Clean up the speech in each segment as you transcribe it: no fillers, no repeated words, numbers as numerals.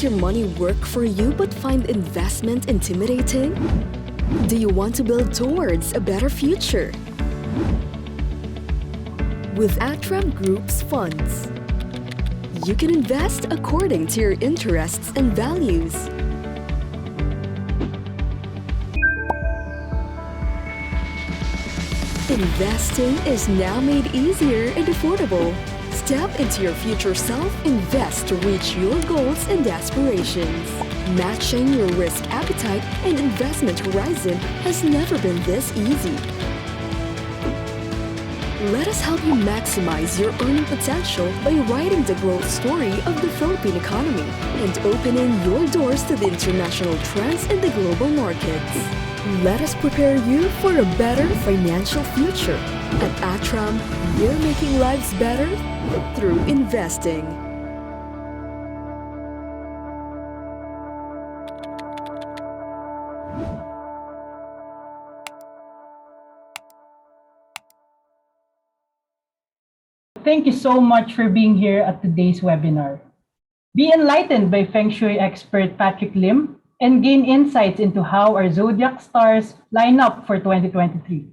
your money work for you but find investment intimidating? Do you want to build towards a better future? With Atram Group's funds, you can invest according to your interests and values. Investing is now made easier and affordable. Step into your future self, invest to reach your goals and aspirations. Matching your risk appetite and investment horizon has never been this easy. Let us help you maximize your earning potential by writing the growth story of the Philippine economy and opening your doors to the international trends in the global markets. Let us prepare you for a better financial future. At Atram, we're making lives better through investing. Thank you so much for being here at today's webinar. Be enlightened by Feng Shui expert Patrick Lim and gain insights into how our Zodiac stars line up for 2023.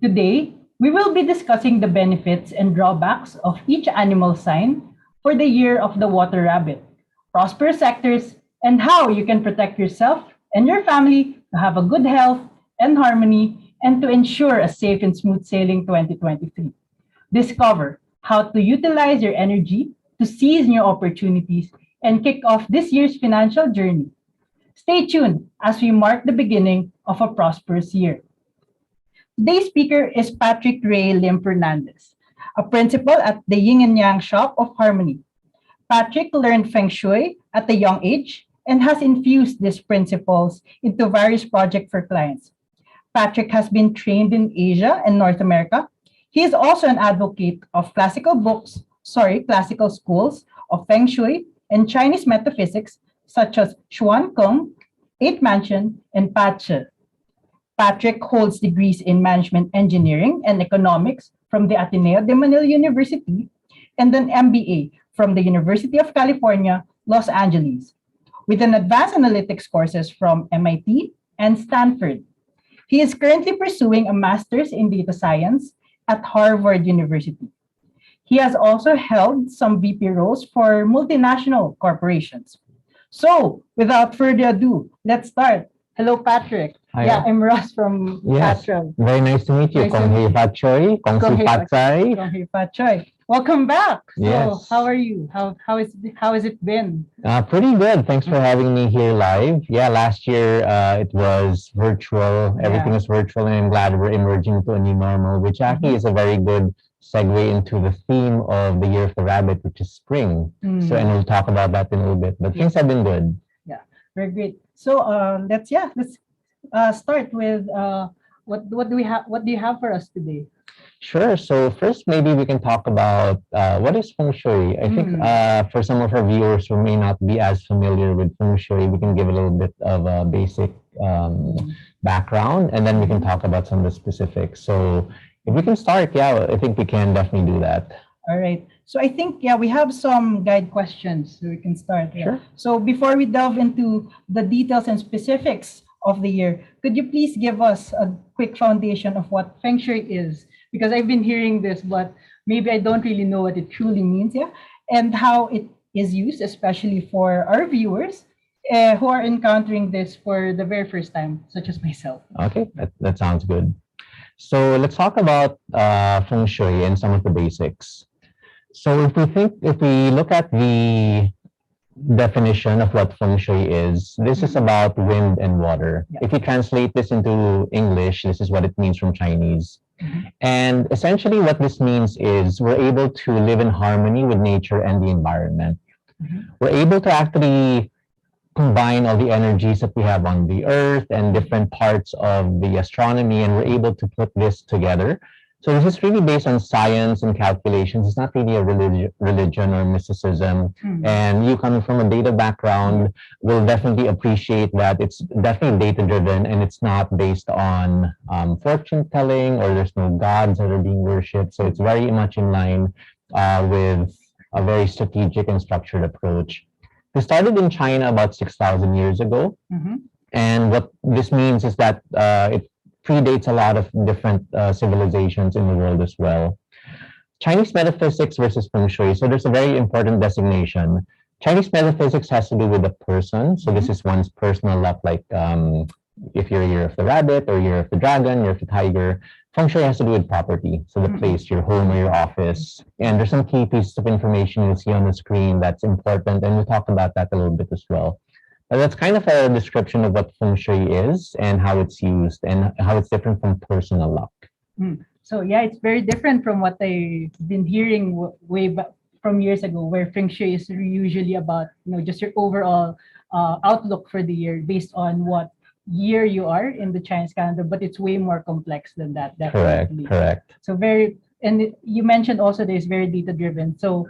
Today, we will be discussing the benefits and drawbacks of each animal sign for the year of the water rabbit, prosperous sectors, and how you can protect yourself and your family to have a good health and harmony and to ensure a safe and smooth sailing 2023. Discover how to utilize your energy to seize new opportunities and kick off this year's financial journey. Stay tuned as we mark the beginning of a prosperous year. Today's speaker is Patrick Ray Lim Fernandez, a principal at the Yin and Yang Shop of Harmony. Patrick learned Feng Shui at a young age and has infused these principles into various projects for clients. Patrick has been trained in Asia and North America. He is also an advocate of classical schools of Feng Shui and Chinese metaphysics, such as Xuan Kung, Eight Mansion, and Pachi. Patrick holds degrees in management engineering and economics from the Ateneo de Manila University and an MBA from the University of California, Los Angeles, with an advanced analytics courses from MIT and Stanford. He is currently pursuing a master's in data science at Harvard University. He has also held some VP roles for multinational corporations. So, without further ado, let's start. Hello, Patrick. Hi. Yeah, I'm Ross from Atram. Very nice to meet you. Nice to Kong meet Hei you. Fat Choi, Kong Si Fat Sai. Kong Hei Fat Choi. Welcome back. So, Yes. how are you? How has it been? Pretty good. Thanks for having me here live. Yeah, last year it was virtual. Everything was virtual, and I'm glad we're emerging into a new normal, which actually is a very good segue into the theme of the year of the rabbit, which is spring. So, and we'll talk about that in a little bit. But things have been good. Yeah, very great. So, let's start with what do we have? What do you have for us today? Sure. So first, maybe we can talk about what is Feng Shui. I think for some of our viewers who may not be as familiar with Feng Shui, we can give a little bit of a basic background, and then we can talk about some of the specifics. So if we can start, I think we can definitely do that. All right. So I think, we have some guide questions, so we can start. Sure. So before we delve into the details and specifics of the year, could you please give us a quick foundation of what Feng Shui is? Because I've been hearing this, but maybe I don't really know what it truly means, and how it is used, especially for our viewers who are encountering this for the very first time, such as myself. Okay, that sounds good. So let's talk about Feng Shui and some of the basics. So if we look at the definition of what Feng Shui is, this is about wind and water. If you translate this into English, this is what it means from Chinese. And essentially what this means is we're able to live in harmony with nature and the environment. We're able to actually combine all the energies that we have on the earth and different parts of the astronomy, and we're able to put this together. So this is really based on science and calculations. It's not really a religion or mysticism. And you coming from a data background will definitely appreciate that it's definitely data-driven, and it's not based on fortune telling, or there's no gods that are being worshipped. So it's very much in line with a very strategic and structured approach. This started in China about 6,000 years ago. And what this means is that it predates a lot of different civilizations in the world as well. Chinese metaphysics versus Feng Shui. So there's a very important designation. Chinese metaphysics has to do with the person. So this is one's personal luck, like if you're a year of the rabbit or year of the dragon, year of the tiger. Feng Shui has to do with property. So the place, your home or your office. And there's some key pieces of information you'll see on the screen that's important. And we'll talk about that a little bit as well. But that's kind of a description of what Feng Shui is and how it's used and how it's different from personal luck. So yeah, it's very different from what I've been hearing way back from years ago, where Feng Shui is usually about just your overall outlook for the year based on what year you are in the Chinese calendar, but it's way more complex than that. Definitely. Correct. So and you mentioned also that it's very data driven. So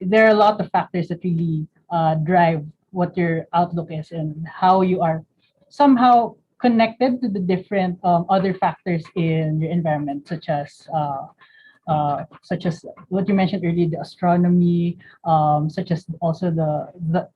there are a lot of factors that really drive what your outlook is and how you are somehow connected to the different other factors in your environment, such as what you mentioned earlier, the astronomy, such as also the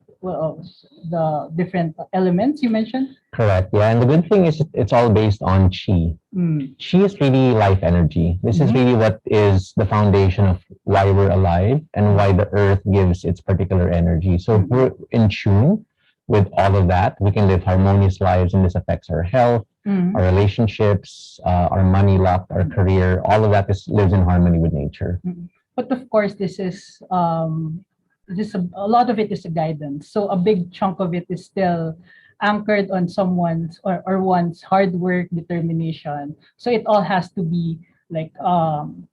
different elements you mentioned. Correct. Yeah, and the good thing is it's all based on qi. Qi is really life energy. This is really what is the foundation of why we're alive and why the earth gives its particular energy. So if we're in tune with all of that, we can live harmonious lives, and this affects our health, our relationships, our money, luck, our career. All of that lives in harmony with nature. But of course, this is a lot of it is a guidance. So a big chunk of it is still anchored on someone's or one's hard work, determination. So it all has to be like an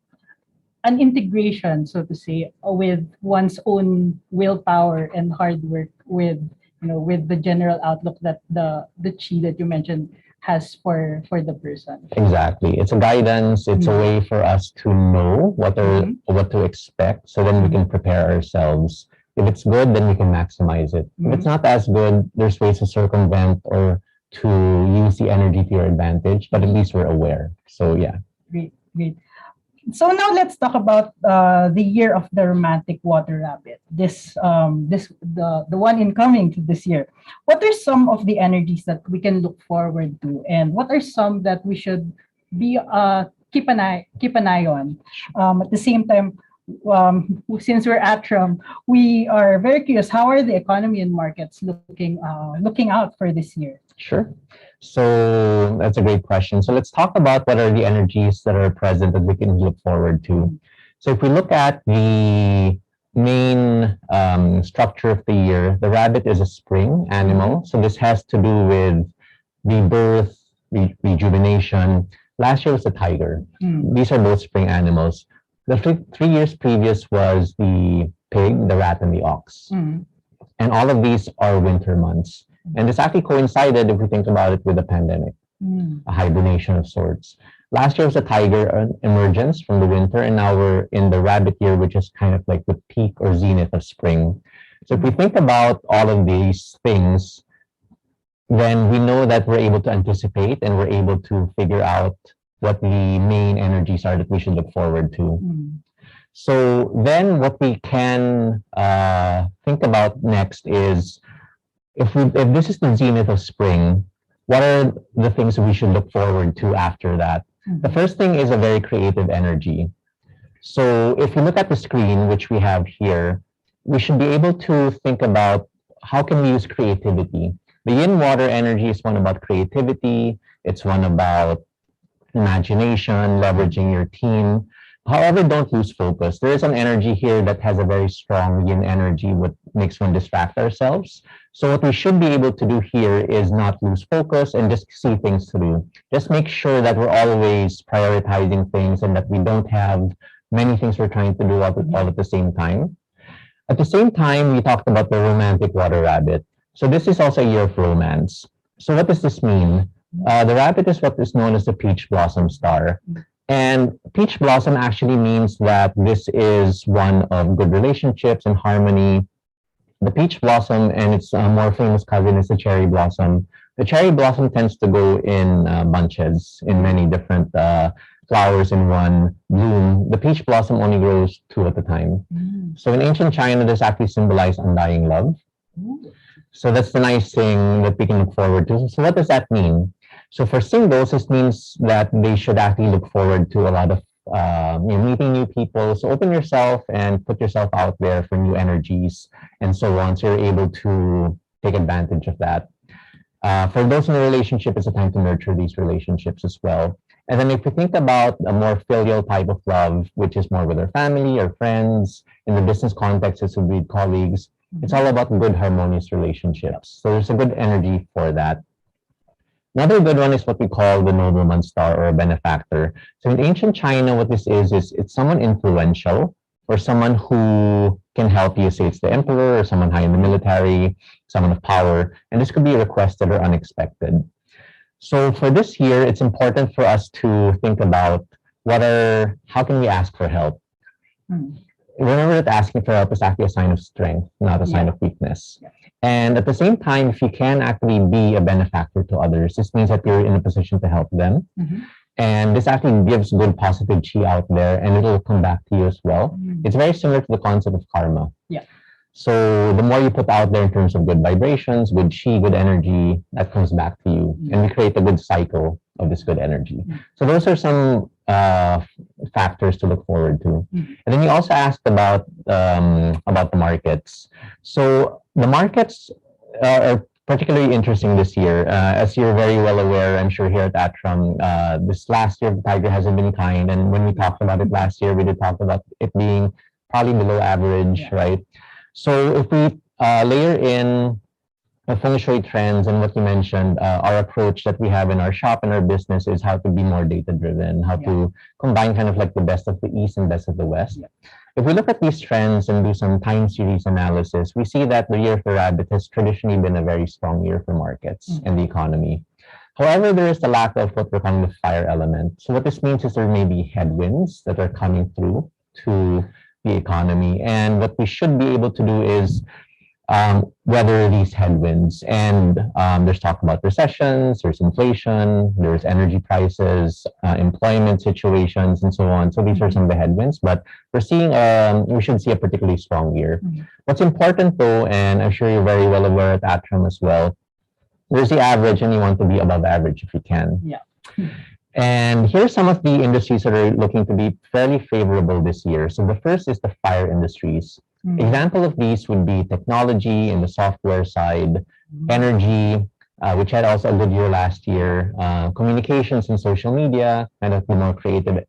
integration, so to say, with one's own willpower and hard work with the general outlook that the chi that you mentioned has for the person. Exactly. It's a guidance. It's a way for us to know what to expect, so then we can prepare ourselves. If it's good, then we can maximize it. If it's not as good, there's ways to circumvent or to use the energy to your advantage, but at least we're aware. So yeah. Great. So now let's talk about the year of the romantic water rabbit. The one incoming to this year. What are some of the energies that we can look forward to, and what are some that we should be keep an eye on? At the same time, since we're at Trump, we are very curious. How are the economy and markets looking out for this year? Sure. So that's a great question. So let's talk about what are the energies that are present that we can look forward to. So if we look at the main structure of the year, the rabbit is a spring animal. So this has to do with rebirth, rejuvenation. Last year was the tiger. These are both spring animals. The 3 years previous was the pig, the rat, and the ox. And all of these are winter months. And this actually coincided, if we think about it, with the pandemic, a hibernation of sorts. Last year was a tiger emergence from the winter, and now we're in the rabbit year, which is kind of like the peak or zenith of spring. So if we think about all of these things, then we know that we're able to anticipate and we're able to figure out what the main energies are that we should look forward to. So then what we can think about next is, if this is the zenith of spring, what are the things that we should look forward to after that? The first thing is a very creative energy. So if you look at the screen, which we have here, we should be able to think about how can we use creativity. The yin water energy is one about creativity. It's one about imagination, leveraging your team. However, don't lose focus. There is an energy here that has a very strong yin energy, what makes one distract ourselves. So what we should be able to do here is not lose focus and just see things through. Just make sure that we're always prioritizing things and that we don't have many things we're trying to do all at the same time. At the same time, we talked about the romantic water rabbit. So this is also a year of romance. So what does this mean? The rabbit is what is known as the peach blossom star. And peach blossom actually means that this is one of good relationships and harmony. The peach blossom and its more famous cousin is the cherry blossom. The cherry blossom tends to go in bunches, in many different flowers in one bloom. The peach blossom only grows 2 at a time. So in ancient China, this actually symbolized undying love. So that's the nice thing that we can look forward to. So what does that mean? So for singles, this means that they should actually look forward to a lot of meeting new people. So open yourself and put yourself out there for new energies and so on. So you're able to take advantage of that. For those in a relationship, it's a time to nurture these relationships as well. And then if we think about a more filial type of love, which is more with our family or friends, in the business context, it's with colleagues, it's all about good harmonious relationships. So there's a good energy for that. Another good one is what we call the nobleman star or a benefactor. So in ancient China, what this is it's someone influential or someone who can help you. Say it's the emperor or someone high in the military, someone of power. And this could be requests that are unexpected. So for this year, it's important for us to think about how can we ask for help? Remember that asking for help is actually a sign of strength, not a sign of weakness. And at the same time, if you can actually be a benefactor to others, this means that you're in a position to help them. And this actually gives good positive chi out there and it'll come back to you as well. It's very similar to the concept of karma. So the more you put out there in terms of good vibrations, good chi, good energy, that comes back to you. And we create a good cycle of this good energy. So those are some factors to look forward to. And then you also asked about the markets. So the markets are particularly interesting this year. As you're very well aware, I'm sure here at Atram, this last year the tiger hasn't been kind. And when we talked about it last year, we did talk about it being probably below average, right? So if we layer in the Feng Shui trends and what you mentioned, our approach that we have in our shop and our business is how to be more data-driven, how to combine kind of like the best of the East and best of the West. If we look at these trends and do some time series analysis, we see that the year of the rabbit has traditionally been a very strong year for markets and the economy. However, there is the lack of what we're calling the fire element. So what this means is there may be headwinds that are coming through to the economy. And what we should be able to do is weather these headwinds. And there's talk about recessions, there's inflation, there's energy prices, employment situations, and so on. So these are some of the headwinds, but we're seeing, we should see a particularly strong year. What's important though, and I'm sure you're very well aware at Atram as well, there's the average and you want to be above average if you can. And here's some of the industries that are looking to be fairly favorable this year. So the first is the fire industries. Example of these would be technology in the software side, energy, which had also a good year last year, communications and social media, kind of the more creative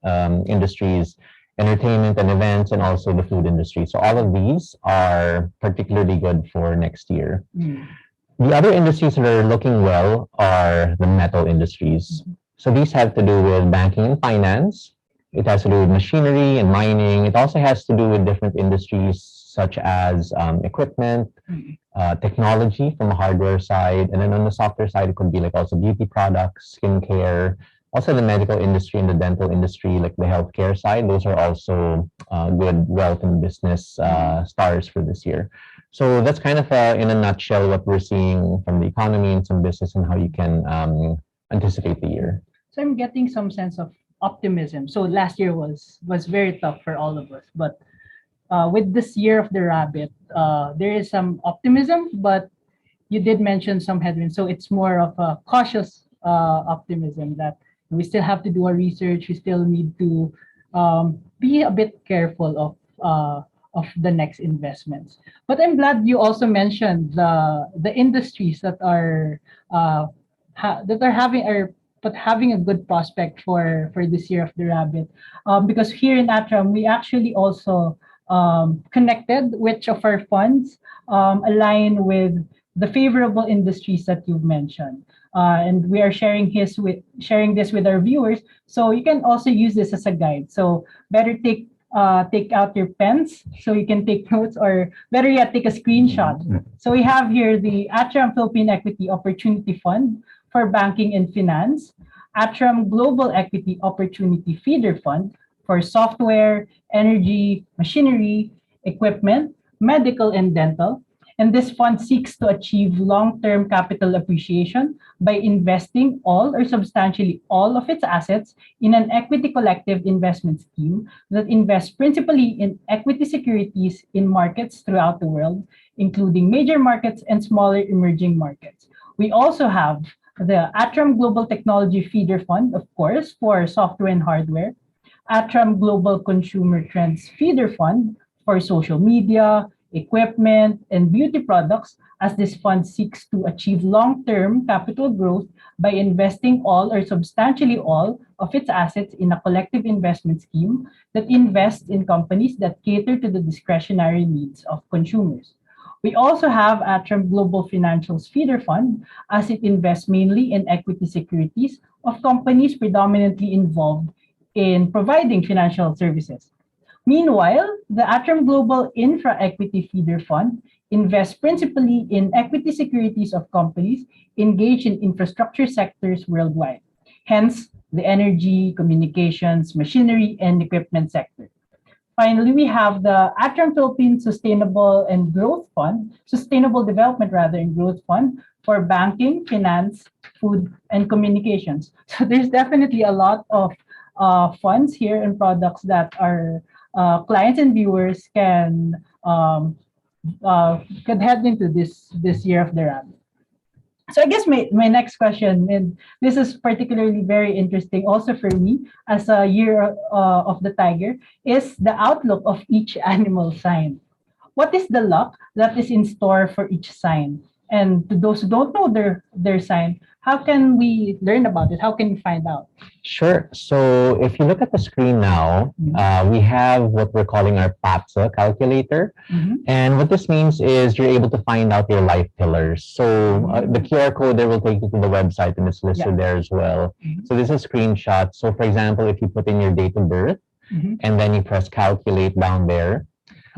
industries, entertainment and events, and also the food industry. So all of these are particularly good for next year. The other industries that are looking well are the metal industries. So these have to do with banking and finance. It has to do with machinery and mining. It also has to do with different industries such as equipment, technology from the hardware side. And then on the software side, it could be like also beauty products, skincare, also the medical industry and the dental industry, like the healthcare side. Those are also good wealth and business stars for this year. So that's kind of in a nutshell what we're seeing from the economy and some business and how you can anticipate the year. So I'm getting some sense of optimism. So last year was very tough for all of us, but with this year of the rabbit, there is some optimism, but you did mention some headwinds. So it's more of a cautious optimism that we still have to do our research. We still need to be a bit careful of the next investments. But I'm glad you also mentioned the industries that are having a good prospect for this year of the rabbit, because here in Atram we actually also connected which of our funds align with the favorable industries that you've mentioned, and we are sharing this with our viewers, so you can also use this as a guide. So better take out your pens so you can take notes, or better yet, take a screenshot. So we have here the Atram Philippine Equity Opportunity Fund for Banking and Finance, Atram Global Equity Opportunity Feeder Fund for software, energy, machinery, equipment, medical and dental, And this fund seeks to achieve long-term capital appreciation by investing all or substantially all of its assets in an equity collective investment scheme that invests principally in equity securities in markets throughout the world, including major markets and smaller emerging markets. We also have the Atram Global Technology Feeder Fund, of course, for software and hardware, Atram Global Consumer Trends Feeder Fund for social media, equipment, and beauty products, as this fund seeks to achieve long-term capital growth by investing all or substantially all of its assets in a collective investment scheme that invests in companies that cater to the discretionary needs of consumers. We also have Atram Global Financials Feeder Fund, as it invests mainly in equity securities of companies predominantly involved in providing financial services. Meanwhile, the Atram Global Infra Equity Feeder Fund invests principally in equity securities of companies engaged in infrastructure sectors worldwide, hence the energy, communications, machinery, and equipment sector. Finally, we have the Atram Philippines Sustainable Development and Growth Fund for banking, finance, food, and communications. So there's definitely a lot of funds here and products that our clients and viewers could head into this year of the rabbit. So I guess my next question, and this is particularly very interesting also for me as a year of the tiger, is the outlook of each animal sign. What is the luck that is in store for each sign? And to those who don't know their sign, how can we learn about it? How can we find out? Sure. So if you look at the screen now, we have what we're calling our PATSA calculator. And what this means is you're able to find out your life pillars. So the QR code there will take you to the website, and it's listed there as well. So this is a screenshot. So for example, if you put in your date of birth and then you press calculate down there,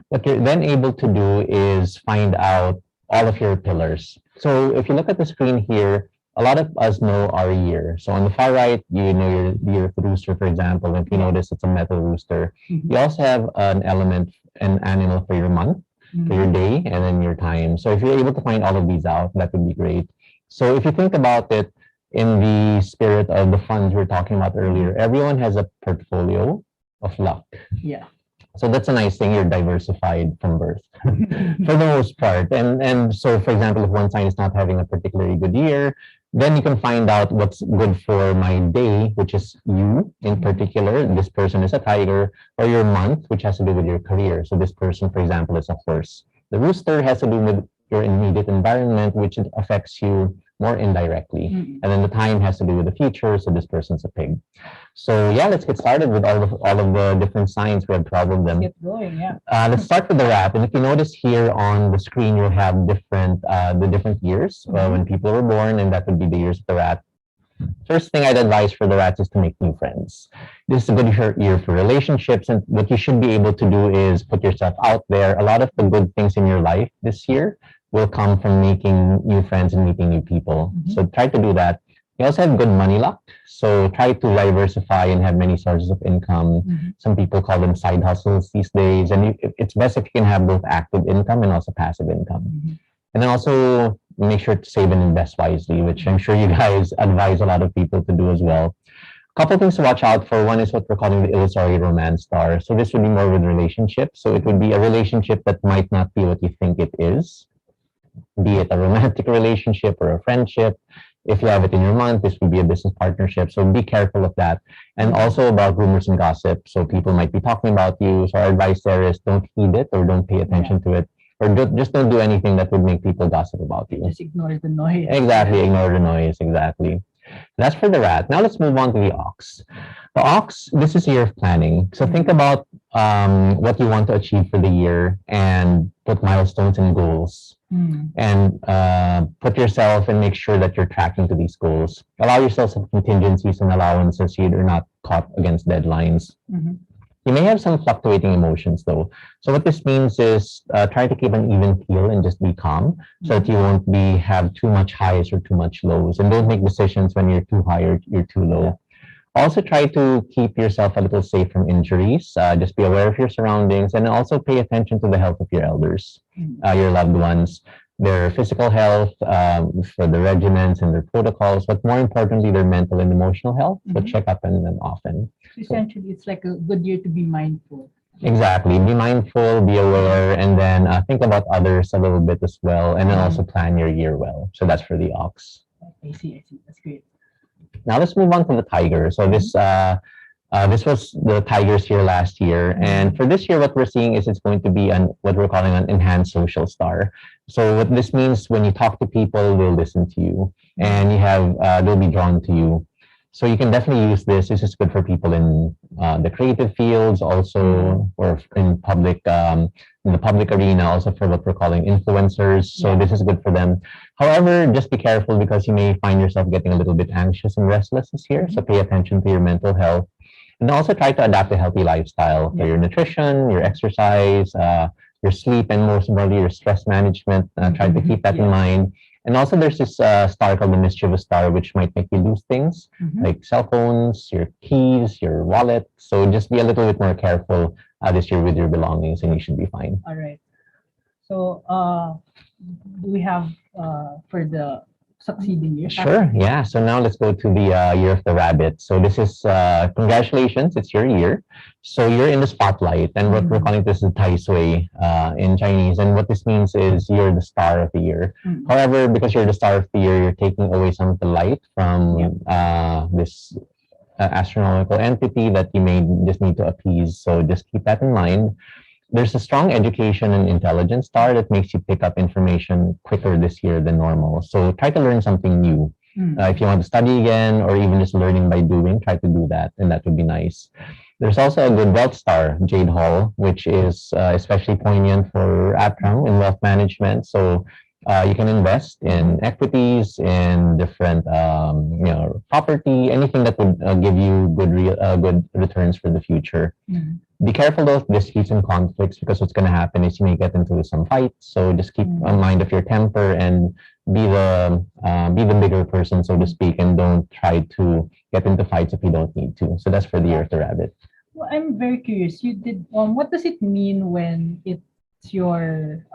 what you're then able to do is find out all of your pillars. So if you look at the screen here, a lot of us know our year. So on the far right, you know your year of the rooster, for example. If you notice, it's a metal rooster. You also have an element, an animal for your month, for your day, and then your time. So if you're able to find all of these out, that would be great. So if you think about it in the spirit of the funds we were talking about earlier, everyone has a portfolio of luck. Yeah. So that's a nice thing. You're diversified from birth for the most part. And so, for example, if one sign is not having a particularly good year, then you can find out what's good for my day, which is you in particular. This person is a tiger, or your month, which has to do with your career. So this person, for example, is a horse. The rooster has to do with your immediate environment, which affects you more indirectly. And then the time has to do with the future. So this person's a pig. So yeah, let's get started with all of the different signs. We have 12 of them. Get going, yeah. Let's start with the rat. And if you notice here on the screen, you'll have the different years when people were born, and that would be the years of the rat. First thing I'd advise for the rats is to make new friends. This is a good year for relationships, and what you should be able to do is put yourself out there. A lot of the good things in your life this year will come from making new friends and meeting new people. So try to do that. You also have good money luck. So try to diversify and have many sources of income. Some people call them side hustles these days. And it's best if you can have both active income and also passive income. And then also make sure to save and invest wisely, which I'm sure you guys advise a lot of people to do as well. A couple things to watch out for. One is what we're calling the illusory romance star. So this would be more with relationships. So it would be a relationship that might not be what you think it is, be it a romantic relationship or a friendship. If you have it in your month, this would be a business partnership. So be careful of that. And also about rumors and gossip. So people might be talking about you. So our advice there is don't heed it or don't pay attention to it. Or just don't do anything that would make people gossip about you. Just ignore the noise. Exactly, ignore the noise, exactly. That's for the rat. Now let's move on to the ox. The ox, this is a year of planning. So think about what you want to achieve for the year and put milestones and goals. And put yourself and make sure that you're tracking to these goals. Allow yourself some contingencies and allowances so you're not caught against deadlines. You may have some fluctuating emotions though. So what this means is try to keep an even keel and just be calm so that you won't have too much highs or too much lows. And don't make decisions when you're too high or you're too low. Also, try to keep yourself a little safe from injuries. Just be aware of your surroundings, and also pay attention to the health of your elders, your loved ones, their physical health, for the regimens and their protocols, but more importantly, their mental and emotional health. So check up on them often. Essentially, it's like a good year to be mindful. Exactly. Be mindful, be aware, and then think about others a little bit as well, and then also plan your year well. So that's for the ox. I see. That's great. Now let's move on to the tiger. So this was the tigers here last year, and for this year, what we're seeing is it's going to be what we're calling an enhanced social star. So what this means, when you talk to people, they'll listen to you, and they'll be drawn to you. So you can definitely use this. This is good for people in the creative fields, also, or in the public arena, also for what we're calling influencers. So this is good for them. However, just be careful because you may find yourself getting a little bit anxious and restless this year. So pay attention to your mental health, and also try to adapt a healthy lifestyle for your nutrition, your exercise, your sleep, and most importantly, your stress management. Try to keep that in mind. And also, there's this star called the mischievous star, which might make you lose things like cell phones, your keys, your wallet. So just be a little bit more careful this year with your belongings, and you should be fine. All right. So, do we have for the succeeding year? Sure. Yeah. So now let's go to the year of the rabbit. So this is congratulations. It's your year. So you're in the spotlight, and what we're calling this is Tai Sui in Chinese. And what this means is you're the star of the year. However, because you're the star of the year, you're taking away some of the light from this astronomical entity that you may just need to appease. So just keep that in mind. There's a strong education and intelligence star that makes you pick up information quicker this year than normal. So try to learn something new. If you want to study again, or even just learning by doing, try to do that, and that would be nice. There's also a good wealth star, Jade Hall, which is especially poignant for APRAM in wealth management. So you can invest in equities, in different property, anything that would give you good returns for the future. Be careful though of disputes and conflicts, because what's going to happen is you may get into some fights. So just keep in mind of your temper and be the bigger person, so to speak, and don't try to get into fights if you don't need to. So that's for the year of the rabbit. Well, I'm very curious. You did. What does it mean when it's your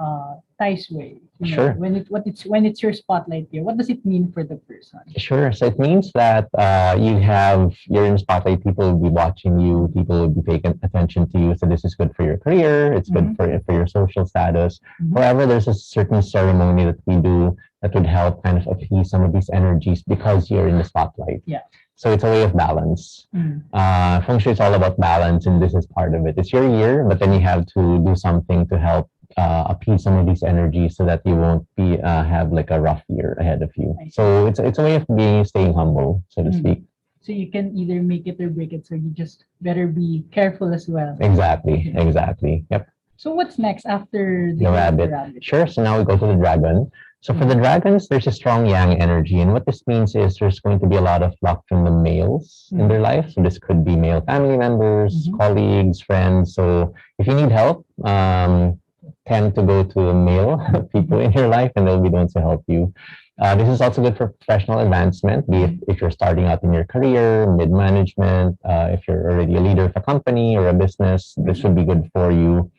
Tai Sui? Sure. When it's your spotlight here, what does it mean for the person? Sure. So it means that you're in the spotlight. People will be watching you. People will be paying attention to you. So this is good for your career. It's good for your social status. However, there's a certain ceremony that we do that would help kind of appease some of these energies because you're in the spotlight. Yeah. So it's a way of balance. Feng Shui is all about balance, and this is part of it. It's your year, but then you have to do something to help appease some of these energies so that you won't have like a rough year ahead of you. So it's a way of staying humble, so to speak. So you can either make it or break it. So you just better be careful as well. Exactly. Yep. So what's next after The rabbit? Sure. So now we go to the dragon. So for the dragons, there's a strong yang energy. And what this means is there's going to be a lot of luck from the males in their life. So this could be male family members, colleagues, friends. So if you need help, tend to go to the male people in your life, and they'll be the ones to help you. This is also good for professional advancement, be it if you're starting out in your career, mid-management, if you're already a leader of a company or a business, this would be good for you.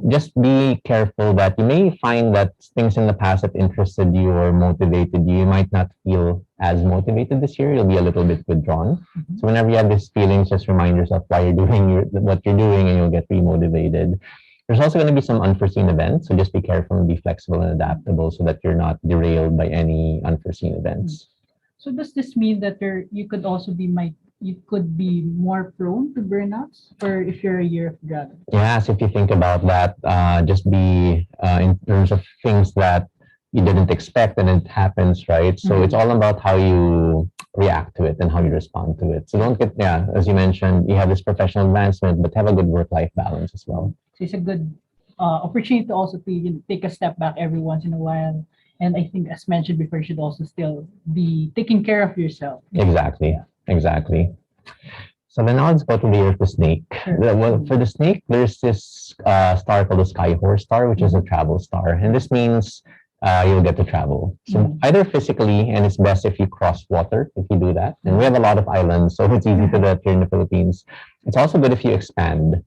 Just be careful that you may find that things in the past that interested you or motivated you, you might not feel as motivated this year. You'll be a little bit withdrawn. So whenever you have these feelings, just remind yourself why you're doing what you're doing, and you'll get remotivated. There's also going to be some unforeseen events, so just be careful and be flexible and adaptable so that you're not derailed by any unforeseen events. So does this mean that you could be more prone to burnouts, or if you're a year of dragon? Yeah, so if you think about that, just be in terms of things that you didn't expect and it happens, right? So it's all about how you react to it and how you respond to it. So don't get, as you mentioned, you have this professional advancement, but have a good work-life balance as well. So it's a good opportunity to also take a step back every once in a while. And I think, as mentioned before, you should also still be taking care of yourself. Exactly. So then now let's go to the year of the snake. Sure. For the snake, there's this star called the Sky Horse star, which is a travel star. And this means you'll get to travel. So either physically, and it's best if you cross water, if you do that. And we have a lot of islands, so it's easy to do that here in the Philippines. It's also good if you expand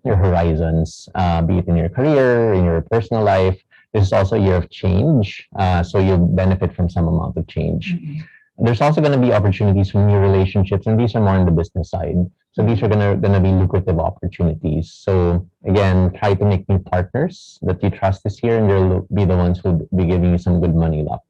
your horizons, be it in your career, in your personal life. This is also a year of change, so you'll benefit from some amount of change. There's also going to be opportunities for new relationships, and these are more on the business side. So these are gonna be lucrative opportunities. So again, try to make new partners that you trust this year, and they'll be the ones who'll be giving you some good money luck.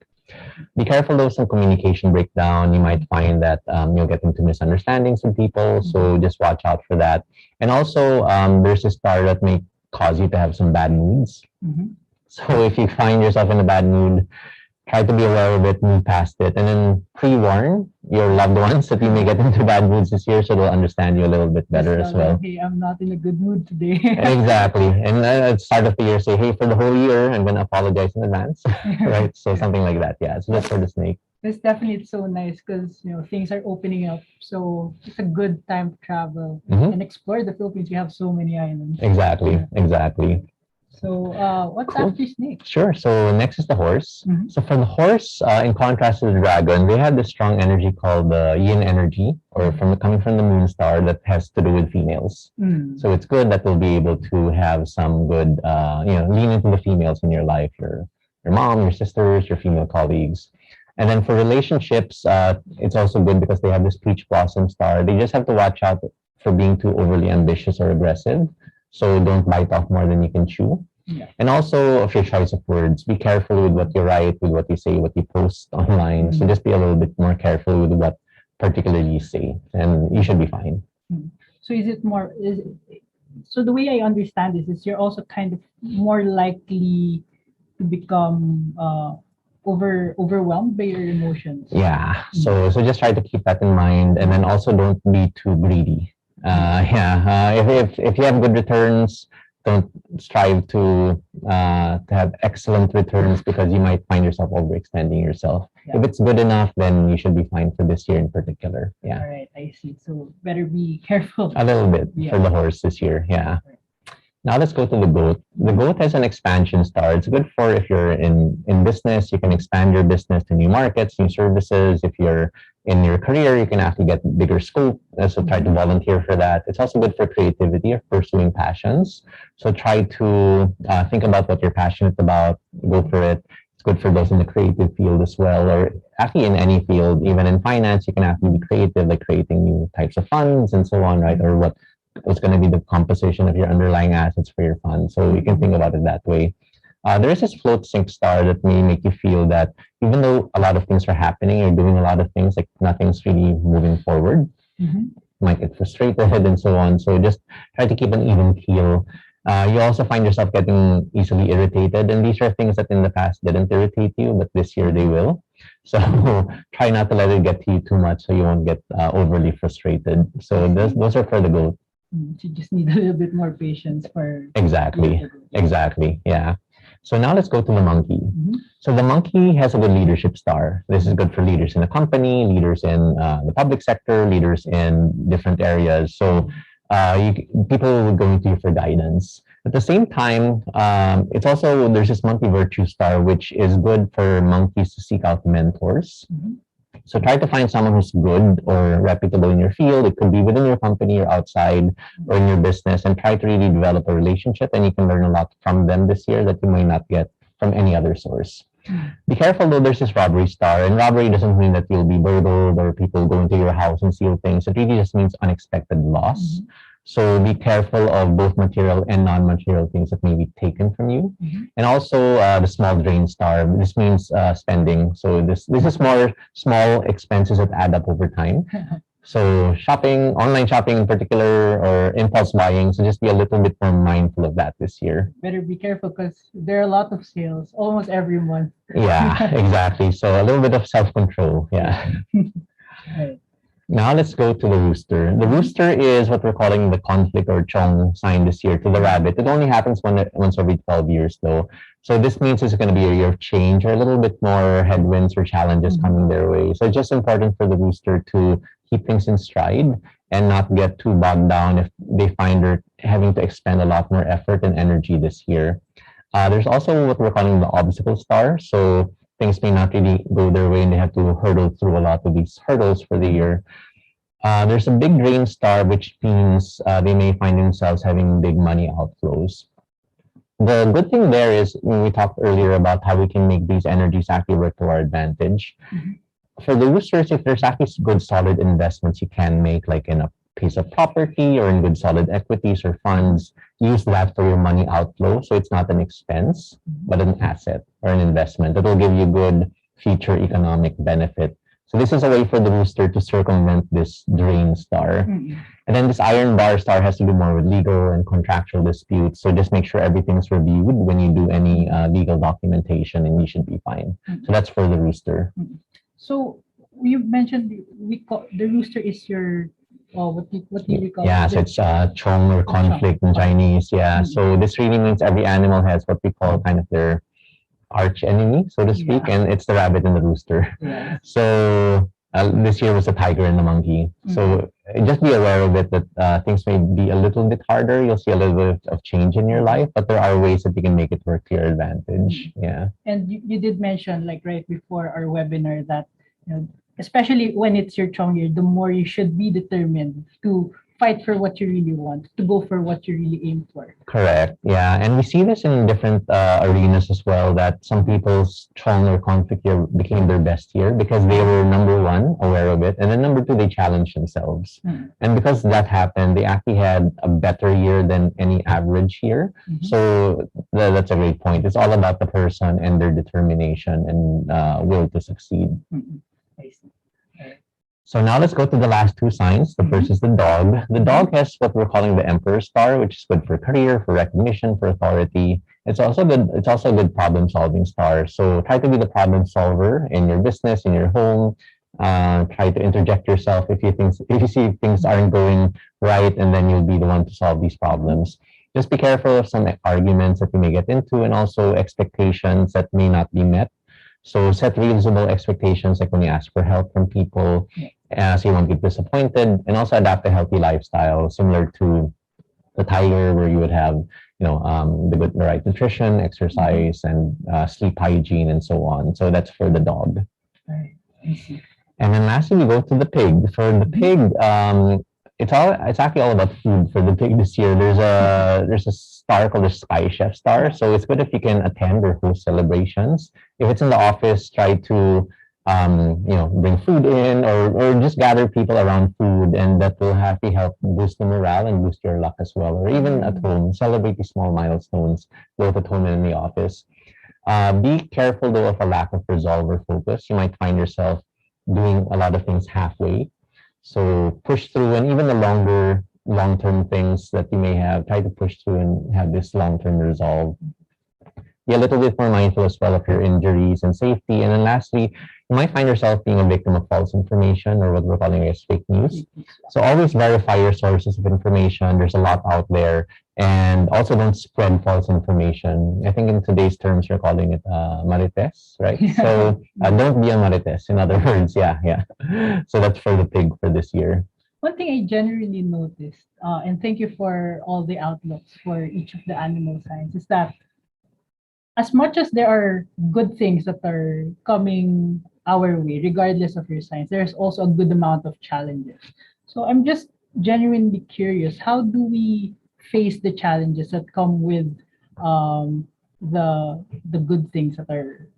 Be careful though, some communication breakdown. You might find that you'll get into misunderstandings with people, so just watch out for that. And also, there's a star that may cause you to have some bad moods. So if you find yourself in a bad mood, try to be aware of it, move past it, and then pre-warn your loved ones that you may get into bad moods this year, so they'll understand you a little bit better as well. Hey, I'm not in a good mood today. Exactly. And then at the start of the year, say, hey, for the whole year, I'm going to apologize in advance. Right? So something like that. Yeah. So that's for the snake. It's definitely so nice because things are opening up. So it's a good time to travel and explore the Philippines. We have so many islands. Exactly. Exactly. So what's after snake? Sure. So next is the horse. So for the horse, in contrast to the dragon, they have this strong energy called the yin energy, or coming from the moon star, that has to do with females. So it's good that we'll be able to have some good, lean into the females in your life, your mom, your sisters, your female colleagues. And then for relationships, it's also good because they have this peach blossom star. They just have to watch out for being too overly ambitious or aggressive. So don't bite off more than you can chew. And also of your choice of words. Be careful with what you write, with what you say, what you post online. So just be a little bit more careful with what particularly you say, and you should be fine. So so the way I understand this is you're also kind of more likely to become overwhelmed by your emotions. Yeah. So just try to keep that in mind, and then also don't be too greedy. If you have good returns, don't strive to have excellent returns, because you might find yourself overextending yourself. If it's good enough, then you should be fine for this year in particular. Yeah. All right, I see. So better be careful. A little bit for the horse this year. Yeah. Now let's go to the goat. The goat has an expansion star. It's good for if you're in business, you can expand your business to new markets, new services. If you're in your career, you can actually get bigger scope. So try to volunteer for that. It's also good for creativity, or pursuing passions. So try to think about what you're passionate about, go for it. It's good for those in the creative field as well, or actually in any field. Even in finance, you can actually be creative, like creating new types of funds and so on, right? Or what's going to be the composition of your underlying assets for your fund. So you can think about it that way. There is this float sync star that may make you feel that even though a lot of things are happening, you're doing a lot of things, like nothing's really moving forward. You might get frustrated and so on. So just try to keep an even keel. You also find yourself getting easily irritated. And these are things that in the past didn't irritate you, but this year they will. So try not to let it get to you too much, so you won't get overly frustrated. So those are for the goat. You just need a little bit more patience for... Exactly. Yeah. So now let's go to the monkey. So the monkey has a good leadership star. This is good for leaders in a company, leaders in the public sector, leaders in different areas. So people will go to you for guidance. At the same time, there's this monkey virtue star, which is good for monkeys to seek out mentors. So try to find someone who's good or reputable in your field. It could be within your company or outside or in your business, and try to really develop a relationship, and you can learn a lot from them this year that you might not get from any other source. Be careful though, there's this robbery star, and robbery doesn't mean that you'll be burgled or people go into your house and steal things. It really just means unexpected loss. So be careful of both material and non-material things that may be taken from you. And also the small drain star. This means spending. So this is more small expenses that add up over time. So shopping, online shopping in particular, or impulse buying. So just be a little bit more mindful of that this year. Better be careful because there are a lot of sales almost every month. Yeah, exactly. So a little bit of self-control. Yeah. Right. Now let's go to the rooster. The rooster is what we're calling the conflict or chong sign this year to the rabbit. It only happens once every 12 years though. So this means it's going to be a year of change, or a little bit more headwinds or challenges coming their way. So it's just important for the rooster to keep things in stride and not get too bogged down if they find they're having to expend a lot more effort and energy this year. There's also what we're calling the obstacle star. So things may not really go their way and they have to hurdle through a lot of these hurdles for the year. There's a big drain star, which means they may find themselves having big money outflows. The good thing there is when we talked earlier about how we can make these energies actually work to our advantage. For the roosters, if there's actually good solid investments you can make, like in a piece of property or in good solid equities or funds, use that for your money outflow. So it's not an expense, but an asset or an investment that will give you good future economic benefit. So this is a way for the rooster to circumvent this drain star. And then this iron bar star has to do more with legal and contractual disputes. So just make sure everything's reviewed when you do any legal documentation, and you should be fine. So that's for the rooster. So you mentioned we call the rooster is your what do you call Yeah, it? so it's chong or conflict in Chinese. Yeah, so this really means every animal has what we call kind of their arch enemy, so to speak, and it's the rabbit and the rooster. Yeah. So this year was the tiger and the monkey. So just be aware of it that things may be a little bit harder. You'll see a little bit of change in your life, but there are ways that you can make it work to your advantage. Yeah. And you did mention, like right before our webinar, that especially when it's your chong year, the more you should be determined to fight for what you really want, to go for what you really aim for. Correct. Yeah. And we see this in different arenas as well, that some people's chong or conflict year became their best year because they were, number one, aware of it. And then number two, they challenged themselves. And because that happened, they actually had a better year than any average year. So that's a great point. It's all about the person and their determination and will to succeed. I see. So now let's go to the last two signs. The first is the dog. The dog has what we're calling the emperor star, which is good for career, for recognition, for authority. It's also good. It's also a good problem-solving star. So try to be the problem solver in your business, in your home. Try to interject yourself if you see things aren't going right, and then you'll be the one to solve these problems. Just be careful of some arguments that you may get into, and also expectations that may not be met. So set reasonable expectations, like when you ask for help from people, so you won't get disappointed, and also adapt a healthy lifestyle, similar to the tiger, where you would have, the right nutrition, exercise, and sleep hygiene, and so on. So that's for the dog. Right. I see. And then lastly, we go to the pig. For the pig, it's actually all about food for the pig this year. There's a star called the Sky Chef star. So it's good if you can attend or host celebrations. If it's in the office, try to bring food in or just gather people around food, and that will happily help boost the morale and boost your luck as well. Or even at home, celebrate these small milestones, both at home and in the office. Be careful though of a lack of resolve or focus. You might find yourself doing a lot of things halfway. So push through, and even the long-term things that you may have, try to push through and have this long-term resolve. Be a little bit more mindful as well of your injuries and safety. And then lastly, you might find yourself being a victim of false information, or what we're calling as fake news. So always verify your sources of information. There's a lot out there. And also don't spread false information. I think in today's terms, you're calling it marites, right? So don't be a marites, in other words. Yeah. So that's for the pig for this year. One thing I generally noticed, and thank you for all the outlooks for each of the animal signs, is that as much as there are good things that are coming our way, regardless of your signs, there's also a good amount of challenges. So I'm just genuinely curious, how do we face the challenges that come with the good things that are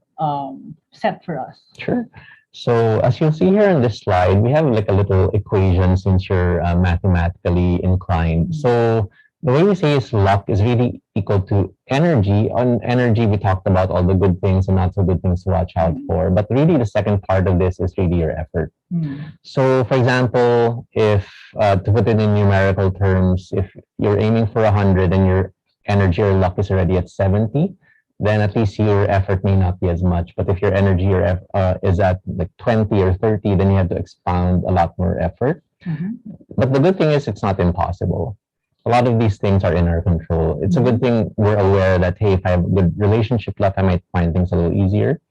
set for us? Sure. So as you'll see here in this slide, we have like a little equation since you're mathematically inclined. So the way we say is luck is really equal to energy. On energy, we talked about all the good things and not so good things to watch out for. But really, the second part of this is really your effort. So, for example, if to put it in numerical terms, if you're aiming for 100 and your energy or luck is already at 70, then at least your effort may not be as much. But if your energy is at like 20 or 30, then you have to expound a lot more effort. But the good thing is it's not impossible. A lot of these things are in our control. It's a good thing we're aware that, hey, if I have good relationship luck, I might find things a little easier.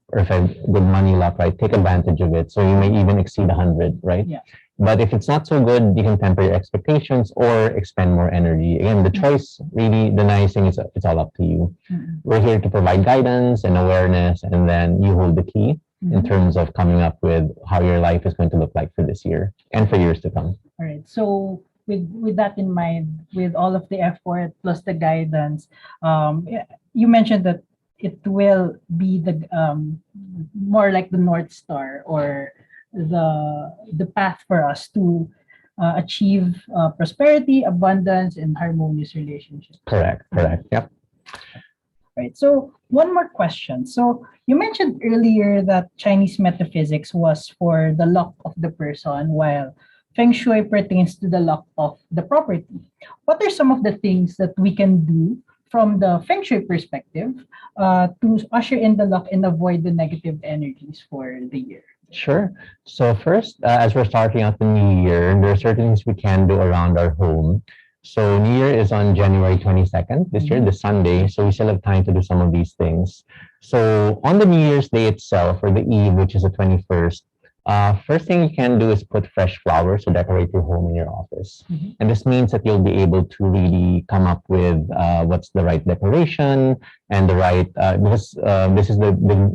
Or if I have good money luck, right, take advantage of it. So you may even exceed 100, right? Yeah. But if it's not so good, you can temper your expectations or expend more energy. Again, the choice, really, the nice thing is it's all up to you. we're here to provide guidance and awareness, and then you hold the key in terms of coming up with how your life is going to look like for this year and for years to come. All right. So with that in mind, with all of the effort plus the guidance, you mentioned that it will be the more like the North Star or the path for us to achieve prosperity, abundance, and harmonious relationships. Correct. Yep. Right. So one more question. So you mentioned earlier that Chinese metaphysics was for the luck of the person, while Feng Shui pertains to the luck of the property. What are some of the things that we can do from the Feng Shui perspective to usher in the luck and avoid the negative energies for the year? Sure. So first, as we're starting out the new year, there are certain things we can do around our home. So New Year is on January 22nd this year, this Sunday. So we still have time to do some of these things. So on the New Year's Day itself, or the Eve, which is the 21st, first thing you can do is put fresh flowers to decorate your home and your office. And this means that you'll be able to really come up with what's the right decoration and the right, because this is the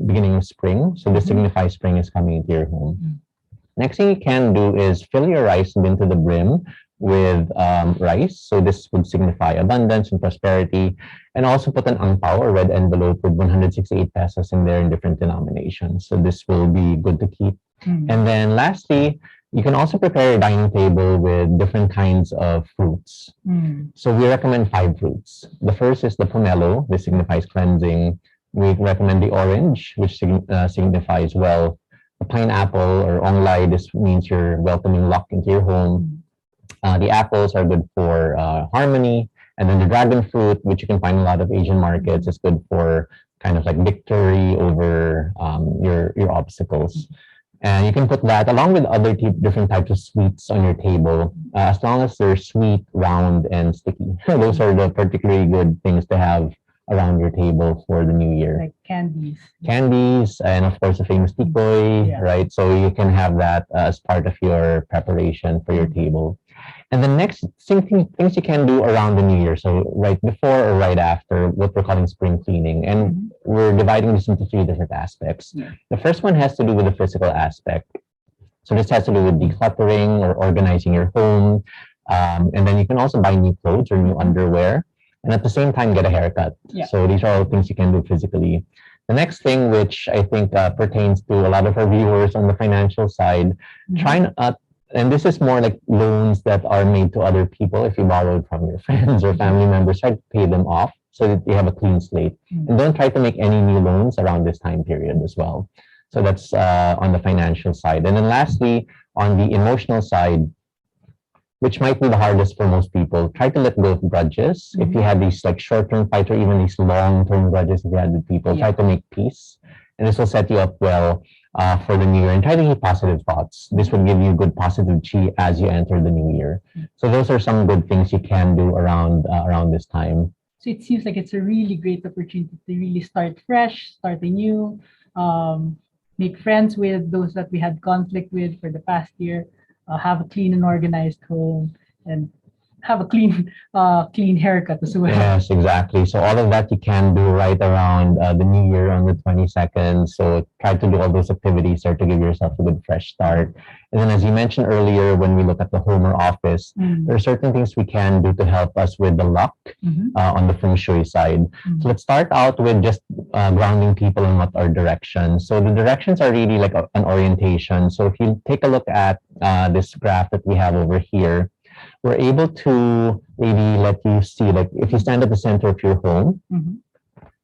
beginning of spring. So this signifies spring is coming into your home. Next thing you can do is fill your rice bin to the brim with rice. So this would signify abundance and prosperity. And also put an ang pao or red envelope with 168 pesos in there in different denominations. So this will be good to keep. And then lastly, you can also prepare a dining table with different kinds of fruits. So we recommend 5 fruits. The first is the pomelo. This signifies cleansing. We recommend the orange, which signifies wealth. The pineapple or onglay, this means you're welcoming luck into your home. The apples are good for harmony. And then the dragon fruit, which you can find in a lot of Asian markets, is good for kind of like victory over your obstacles. And you can put that along with other different types of sweets on your table, as long as they're sweet, round, and sticky. Those are the particularly good things to have around your table for the new year. Like candies. Candies, and of course, the famous tikoy, right? So you can have that as part of your preparation for your table. And the next things you can do around the new year, so right before or right after, what we're calling spring cleaning. And we're dividing this into 3 different aspects. The first one has to do with the physical aspect. So this has to do with decluttering or organizing your home. And then you can also buy new clothes or new underwear. And at the same time, get a haircut. So these are all things you can do physically. The next thing, which I think pertains to a lot of our viewers on the financial side, try not, and this is more like loans that are made to other people. If you borrowed from your friends or family members, try to pay them off so that you have a clean slate. And don't try to make any new loans around this time period as well. So that's on the financial side. And then lastly, on the emotional side, which might be the hardest for most people, try to let go of grudges. If you had these like short-term fights or even these long-term grudges if you had with people, try to make peace. And this will set you up well for the new year. And try to keep positive thoughts. This will give you good positive chi as you enter the new year. So those are some good things you can do around this time. So it seems like it's a really great opportunity to really start fresh, start anew, make friends with those that we had conflict with for the past year, have a clean and organized home, and have a clean haircut as well. Yes, exactly. So all of that you can do right around the new year on the 22nd. So try to do all those activities there to give yourself a good fresh start. And then as you mentioned earlier, when we look at the home or office, there are certain things we can do to help us with the luck on the Feng Shui side. So let's start out with just grounding people in what are directions. So the directions are really like an orientation. So if you take a look at this graph that we have over here, we're able to maybe let you see, like if you stand at the center of your home,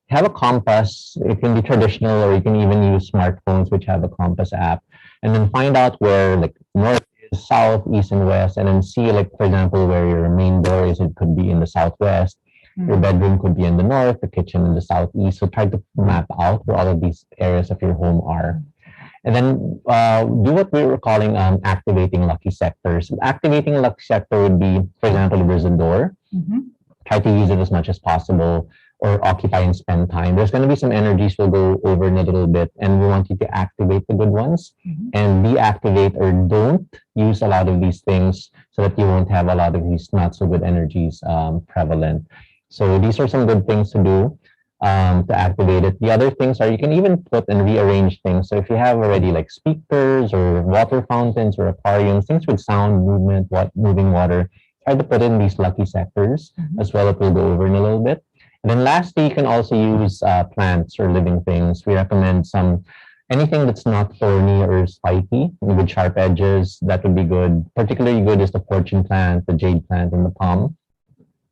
have a compass. It can be traditional, or you can even use smartphones which have a compass app, and then find out where like north is, south, east, and west, and then see, like for example, where your main door is. It could be in the southwest. Your bedroom could be in the north, the kitchen in the southeast. So try to map out where all of these areas of your home are. And then do what we were calling activating lucky sectors. Activating a lucky sector would be, for example, if there's a door, try to use it as much as possible, or occupy and spend time. There's going to be some energies we'll go over in a little bit, and we want you to activate the good ones and deactivate or don't use a lot of these things so that you won't have a lot of these not so good energies prevalent. So these are some good things to do. to activate it. The other things are you can even put and rearrange things. So if you have already like speakers or water fountains or aquariums, things with sound, movement, moving water, try to put in these lucky sectors as well. It will go over in a little bit. And then lastly, you can also use plants or living things. We recommend anything that's not thorny or spiky with sharp edges. That would be good. Particularly good is the fortune plant, the jade plant, and the palm.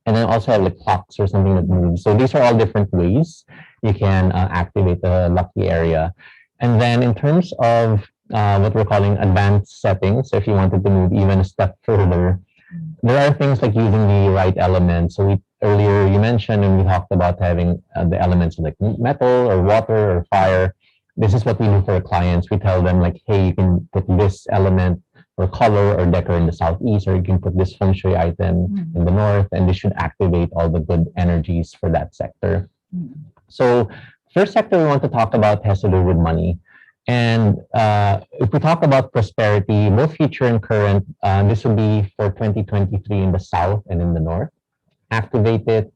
And then also have like clocks or something that moves. So these are all different ways you can activate the lucky area. And then in terms of what we're calling advanced settings, if you wanted to move even a step further, there are things like using the right elements. So earlier you mentioned and we talked about having the elements like metal or water or fire. This is what we do for our clients. We tell them like, hey, you can put this element or color or decor in the southeast, or you can put this feng shui item in the north, and this should activate all the good energies for that sector. So first sector we want to talk about has to do with money. And if we talk about prosperity, both future and current, this will be for 2023 in the south and in the north. Activate it,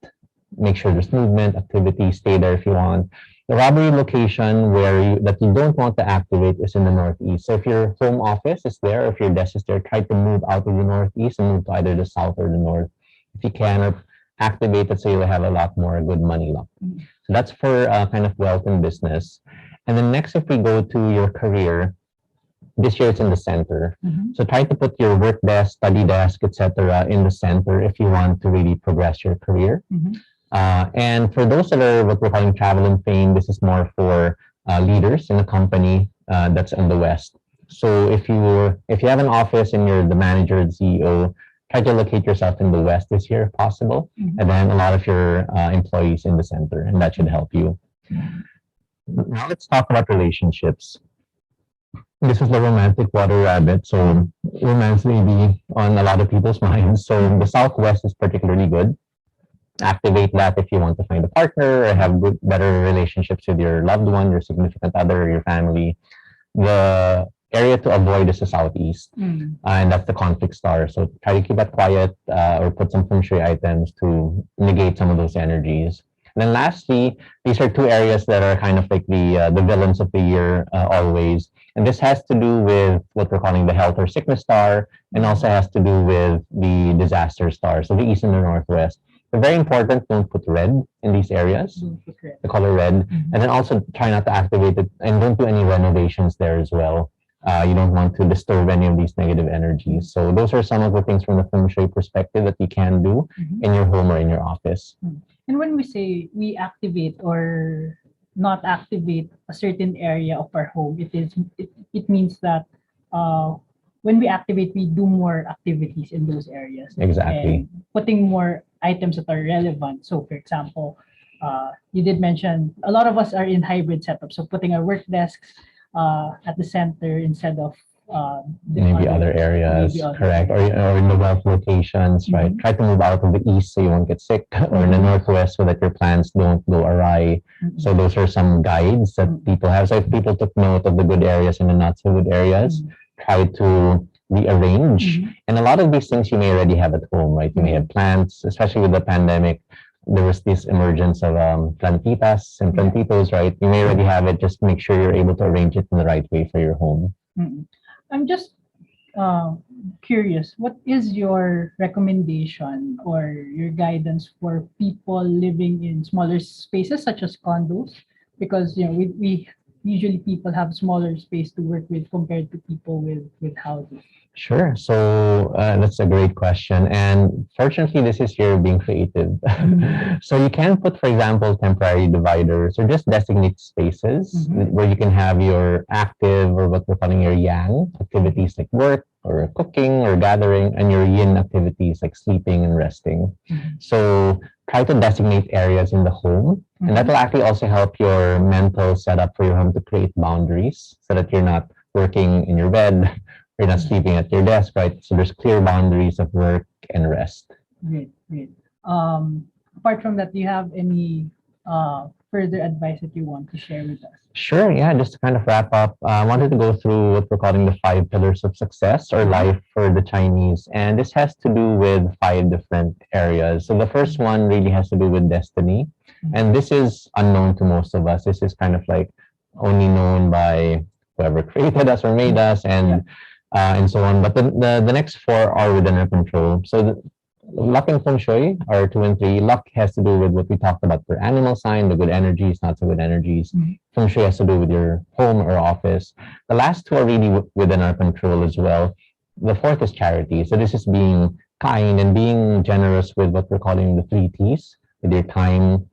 make sure there's movement, activity, stay there if you want. The robbery location that you don't want to activate is in the northeast. So if your home office is there, or if your desk is there, try to move out of the northeast and move to either the south or the north. If you can, or activate it so you'll have a lot more good money luck. So that's for kind of wealth and business. And then next, if we go to your career, this year it's in the center. So try to put your work desk, study desk, etc. in the center if you want to really progress your career. And for those that are what we're calling travel and fame, this is more for leaders in a company that's in the West. So if you have an office and you're the manager, the CEO, try to locate yourself in the West this year if possible, and then a lot of your employees in the center, and that should help you. Now let's talk about relationships. This is the romantic water rabbit, so romance may be on a lot of people's minds. So the Southwest is particularly good. Activate that if you want to find a partner or have better relationships with your loved one, your significant other, or your family. The area to avoid is the southeast, and that's the conflict star. So try to keep that quiet or put some feng shui items to negate some of those energies. And then lastly, these are two areas that are kind of like the villains of the year always. And this has to do with what we're calling the health or sickness star, and also has to do with the disaster star, so the east and the northwest. They're very important. Don't put red in these areas, the color red. And then also try not to activate it and don't do any renovations there as well. You don't want to disturb any of these negative energies. So those are some of the things from the feng shui perspective that you can do in your home or in your office. And when we say we activate or not activate a certain area of our home, it means that when we activate, we do more activities in those areas. Exactly. And putting more items that are relevant. So for example, you did mention a lot of us are in hybrid setup. So putting our work desks at the center instead of maybe other areas, correct, or in the wealth locations, right? Try to move out of the east so you won't get sick, or in the northwest so that your plans don't go awry. So those are some guides that people have. So if people took note of the good areas and the not so good areas, try to rearrange. And a lot of these things you may already have at home, right? You may have plants, especially with the pandemic. There was this emergence of plantitas and plantitos, right? You may already have it. Just make sure you're able to arrange it in the right way for your home. I'm just curious, what is your recommendation or your guidance for people living in smaller spaces such as condos? Because we usually people have smaller space to work with compared to people with houses. Sure. So that's a great question. And fortunately, this is your being creative. So you can put, for example, temporary dividers or just designate spaces where you can have your active or what we're calling your yang activities like work or cooking or gathering, and your yin activities like sleeping and resting. So try to designate areas in the home. And that will actually also help your mental setup for your home to create boundaries so that you're not working in your bed. You're not sleeping at your desk, right? So there's clear boundaries of work and rest. Great. Apart from that, do you have any further advice that you want to share with us? Sure, yeah, just to kind of wrap up, I wanted to go through what we're calling the 5 pillars of success or life for the Chinese. And this has to do with 5 different areas. So the first one really has to do with destiny. And this is unknown to most of us. This is kind of like only known by whoever created us or made us, and so on. But the next four are within our control. So luck and feng shui are 2 and 3. Luck has to do with what we talked about for animal sign, the good energies, not so good energies. Feng shui has to do with your home or office. The last two are really within our control as well. The fourth is charity. So this is being kind and being generous with what we're calling the 3 T's, with your time,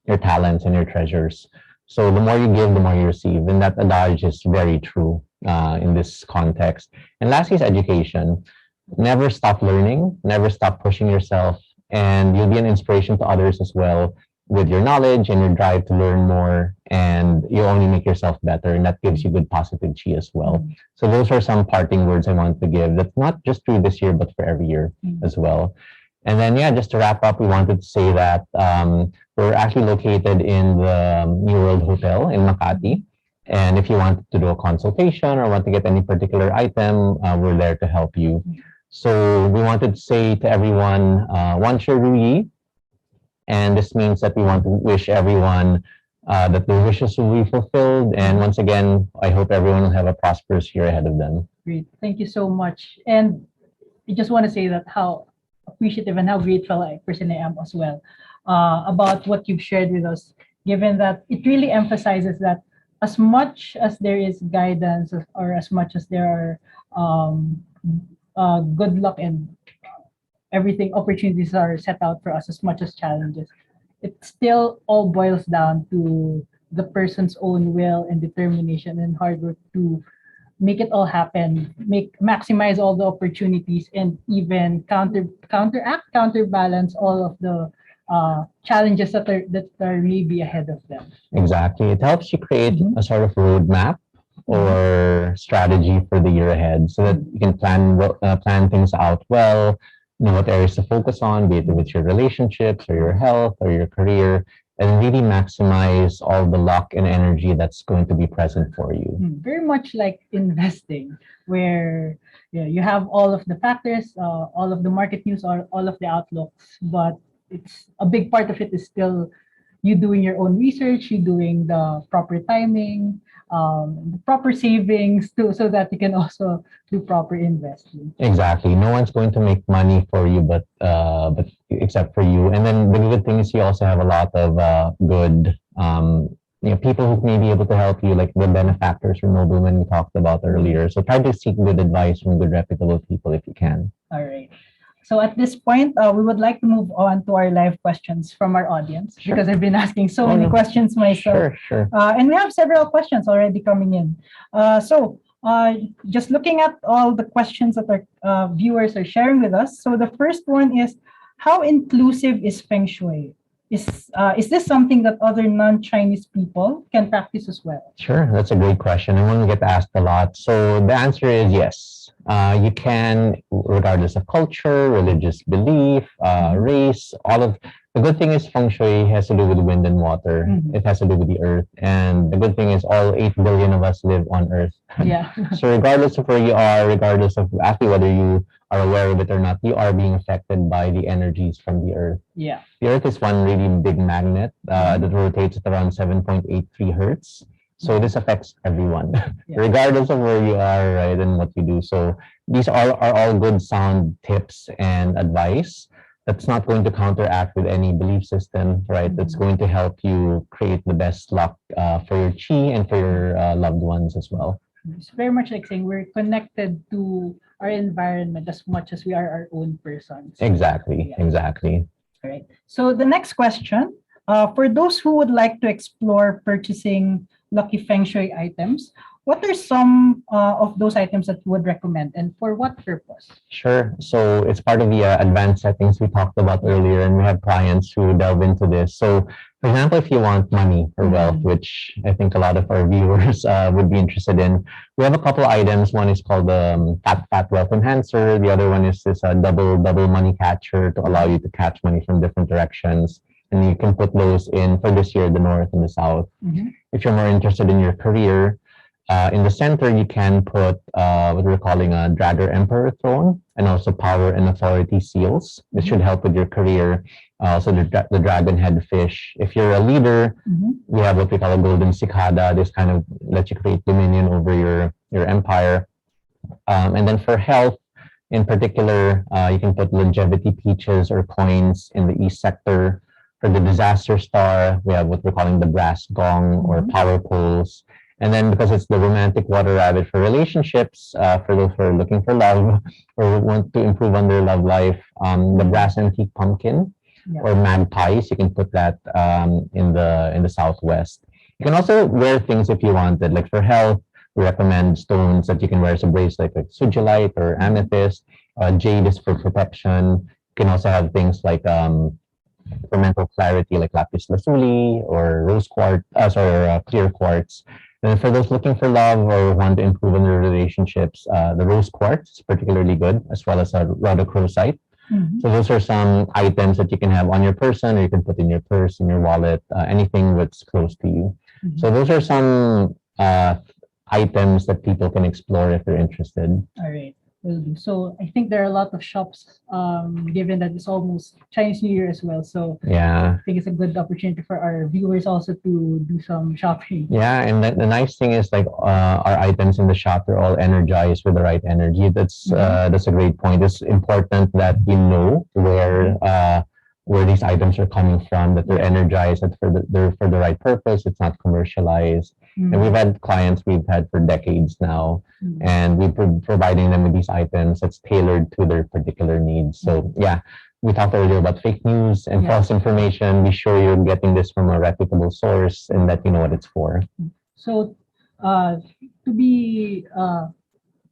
your talents, and your treasures. So the more you give, the more you receive. And that adage is very true in this context. And lastly is education. Never stop learning, never stop pushing yourself, and you'll be an inspiration to others as well with your knowledge and your drive to learn more, and you only make yourself better, and that gives you good positive chi as well. So those are some parting words I want to give. That's not just true this year, but for every year as well. And then, yeah, just to wrap up, we wanted to say that we're actually located in the New World Hotel in Makati. And if you want to do a consultation or want to get any particular item, we're there to help you. So we wanted to say to everyone, Wan Shi Ru Yi. And this means that we want to wish everyone that their wishes will be fulfilled. And once again, I hope everyone will have a prosperous year ahead of them. Great. Thank you so much. And I just want to say that how appreciative and how grateful I personally am as well about what you've shared with us, given that it really emphasizes that as much as there is guidance or as much as there are good luck and everything, opportunities are set out for us as much as challenges, it still all boils down to the person's own will and determination and hard work to make it all happen, maximize all the opportunities, and even counterbalance all of the challenges that are maybe ahead of them. Exactly. It helps you create a sort of roadmap or strategy for the year ahead, so that you can plan things out well, know what areas to focus on, be it with your relationships or your health or your career, and really maximize all the luck and energy that's going to be present for you. Very much like investing, where you have all of the factors, all of the market news, all of the outlooks, but it's a big part of it is still you doing your own research, you doing the proper timing, the proper savings too, so that you can also do proper investing. Exactly. No one's going to make money for you, but except for you. And then the good thing is you also have a lot of good people who may be able to help you, like the benefactors or noblemen we talked about earlier. So try to seek good advice from good reputable people if you can. All right. So at this point, we would like to move on to our live questions from our audience, because I've been asking so many questions myself. Sure. And we have several questions already coming in. So just looking at all the questions that our viewers are sharing with us. So the first one is, how inclusive is Feng Shui? Is this something that other non-Chinese people can practice as well? Sure, that's a great question, and one we get asked a lot. So the answer is yes. You can, regardless of culture, religious belief, race, all of. The good thing is Feng Shui has to do with wind and water. It has to do with the earth. And the good thing is all 8 billion of us live on earth. Yeah. So regardless of where you are, regardless of actually whether you are aware of it or not, you are being affected by the energies from the earth. Yeah. The earth is one really big magnet that rotates at around 7.83 hertz. So this affects everyone, regardless of where you are, right, and what you do. So these are all good sound tips and advice. That's not going to counteract with any belief system, right? That's going to help you create the best luck for your chi and for your loved ones as well. It's very much like saying we're connected to our environment as much as we are our own persons. Exactly. All right. So the next question, for those who would like to explore purchasing lucky Feng Shui items, what are some of those items that you would recommend, and for what purpose? Sure. So it's part of the advanced settings we talked about earlier, and we have clients who delve into this. So, for example, if you want money or wealth, which I think a lot of our viewers would be interested in, we have a couple items. One is called the Fat Wealth Enhancer. The other one is this double money catcher to allow you to catch money from different directions. And you can put those in for this year, the north and the south. If you're more interested in your career, in the center, you can put what we're calling a Dragon Emperor throne, and also power and authority seals. This should help with your career. Also the dragon head fish. If you're a leader, we have what we call a golden cicada. This kind of lets you create dominion over your empire. And then for health, in particular, you can put longevity peaches or coins in the east sector. For the disaster star, we have what we're calling the brass gong or power poles. And then because it's the romantic water rabbit for relationships, for those who are looking for love or want to improve on their love life, the brass antique pumpkin or magpies, you can put that in the southwest. You can also wear things if you wanted, like for health, we recommend stones that you can wear as a bracelet, like sugilite or amethyst. Jade is for protection. You can also have things like for mental clarity, like lapis lazuli or rose quartz, clear quartz. And for those looking for love or want to improve on their relationships, the rose quartz is particularly good, as well as a rhodochrosite. So those are some items that you can have on your person, or you can put in your purse, in your wallet, anything that's close to you. So those are some items that people can explore if they're interested. All right, will do. So I think there are a lot of shops, given that it's almost Chinese New Year as well. So Yeah. I think it's a good opportunity for our viewers also to do some shopping. Yeah, and the nice thing is like our items in the shop are all energized with the right energy. That's a great point. It's important that we know where these items are coming from, that they're energized, that they're for the right purpose. It's not commercialized. And we've had clients we've had for decades now, and we're providing them with these items that's tailored to their particular needs. So yeah, we talked earlier about fake news and false information. Be sure you're getting this from a reputable source and that you know what it's for. So to be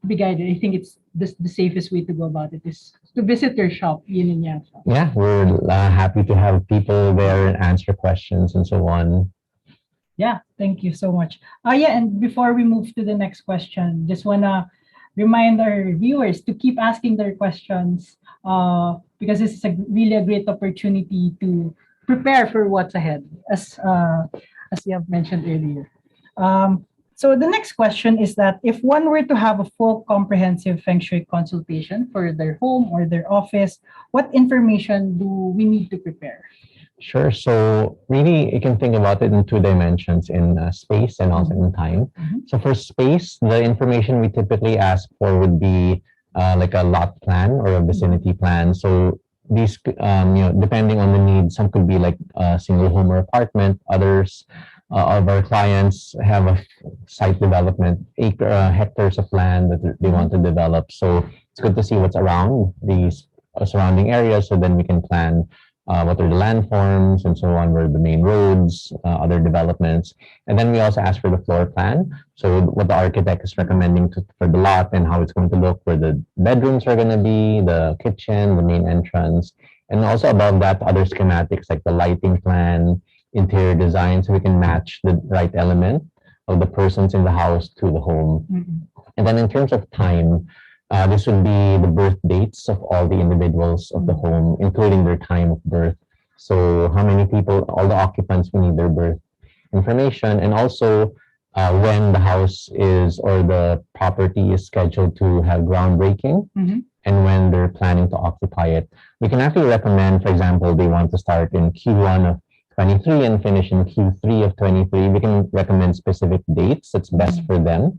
guided, I think it's the safest way to go about it is to visit your shop, yin and yang shop. Yeah, we're happy to have people there and answer questions and so on. Yeah, thank you so much. Yeah, and before we move to the next question, just wanna remind our viewers to keep asking their questions, because this is really a great opportunity to prepare for what's ahead, as you have mentioned earlier. So the next question is that if one were to have a full comprehensive Feng Shui consultation for their home or their office, what information do we need to prepare? Sure. So really, you can think about it in two dimensions, in space and also in time. So for space, the information we typically ask for would be like a lot plan or a vicinity plan. So these, depending on the need, some could be like a single home or apartment. Others of our clients have a site development, hectares of land that they want to develop. So it's good to see what's around these surrounding areas, so then we can plan what are the landforms and so on, where are the main roads, other developments. And then we also ask for the floor plan. So what the architect is recommending for the lot and how it's going to look, where the bedrooms are going to be, the kitchen, the main entrance. And also above that, other schematics like the lighting plan, interior design, so we can match the right element of the persons in the house to the home. And then in terms of time, this would be the birth dates of all the individuals of the home, including their time of birth. So how many people, all the occupants, we need their birth information, and also when the house is or the property is scheduled to have groundbreaking and when they're planning to occupy it. We can actually recommend, for example, they want to start in Q1 of 23 and finish in Q3 of 23. We can recommend specific dates that's best for them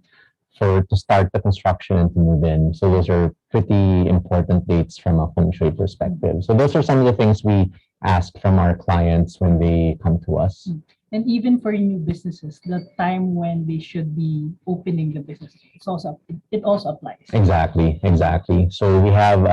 to start the construction and to move in. So those are pretty important dates from a Feng Shui perspective. So those are some of the things we ask from our clients when they come to us. And even for new businesses, the time when they should be opening the business, it also applies. Exactly. So we have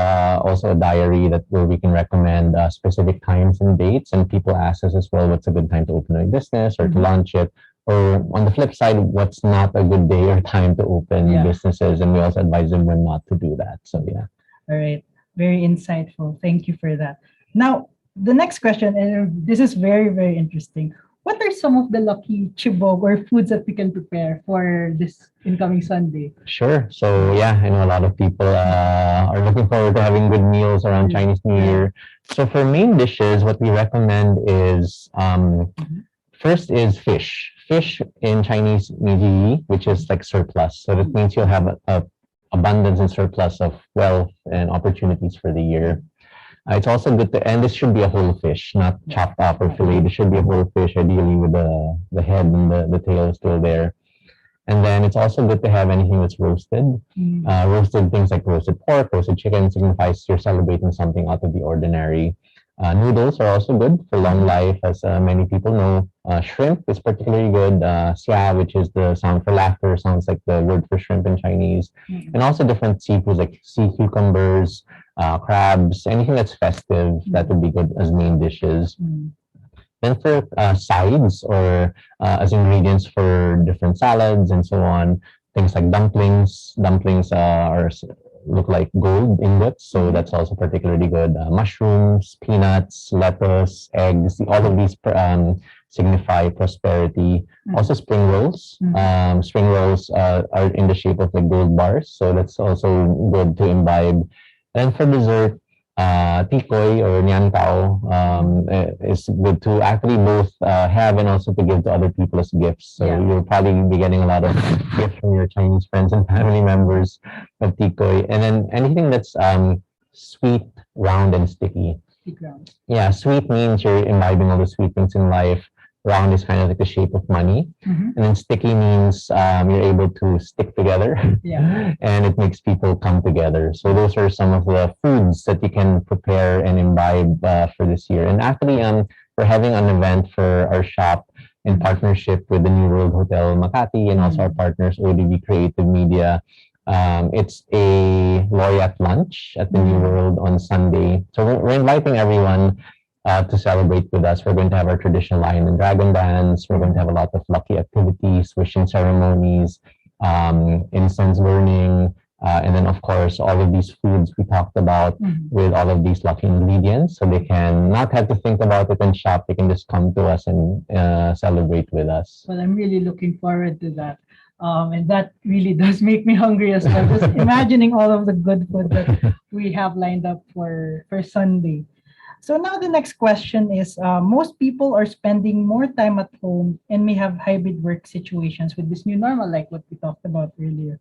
also a diary where we can recommend specific times and dates, and people ask us as well, what's a good time to open a business or to launch it? Or on the flip side, what's not a good day or time to open businesses, and we also advise them when not to do that. So yeah. All right, very insightful. Thank you for that. Now, the next question, and this is very, very interesting. What are some of the lucky chibog or foods that we can prepare for this incoming Sunday? Sure. So yeah, I know a lot of people are looking forward to having good meals around Chinese New Year. So for main dishes, what we recommend is first is fish. Fish in Chinese means which is like surplus. So that means you'll have a abundance and surplus of wealth and opportunities for the year. It's also good to, and this should be a whole fish, not chopped up or filleted. It should be a whole fish, ideally with the head and the tail still there. And then it's also good to have anything that's roasted. Roasted things like roasted pork, roasted chicken signifies you're celebrating something out of the ordinary. Noodles are also good for long life, as many people know. Shrimp is particularly good. Xia, which is the sound for laughter, sounds like the word for shrimp in Chinese. And also different seafoods like sea cucumbers, crabs, anything that's festive, that would be good as main dishes. Then for sides or as ingredients for different salads and so on, things like dumplings. Dumplings look like gold ingots, so that's also particularly good. Mushrooms, peanuts, lettuce, eggs, all of these signify prosperity. Also spring rolls. Spring rolls are in the shape of like gold bars, so that's also good to imbibe. And for dessert, tikoy or nian tao is good to actually both have and also to give to other people as gifts. So you'll probably be getting a lot of gifts from your Chinese friends and family members of tikoy. And then anything that's sweet, round, and sticky. Yeah, sweet means you're imbibing all the sweet things in life. Round is kind of like the shape of money. And then sticky means you're able to stick together and it makes people come together. So those are some of the foods that you can prepare and imbibe for this year. And actually, we're having an event for our shop in partnership with the New World Hotel Makati and also our partners, ODB Creative Media. It's a laureate lunch at the New World on Sunday. So we're inviting everyone to celebrate with us. We're going to have our traditional lion and dragon dance. We're going to have a lot of lucky activities, wishing ceremonies, incense burning, and then of course all of these foods we talked about with all of these lucky ingredients, so they can not have to think about it and shop. They can just come to us and celebrate with us. Well, I'm really looking forward to that. And that really does make me hungry as well. Just imagining all of the good food that we have lined up for Sunday. So now the next question is, most people are spending more time at home and may have hybrid work situations with this new normal, like what we talked about earlier.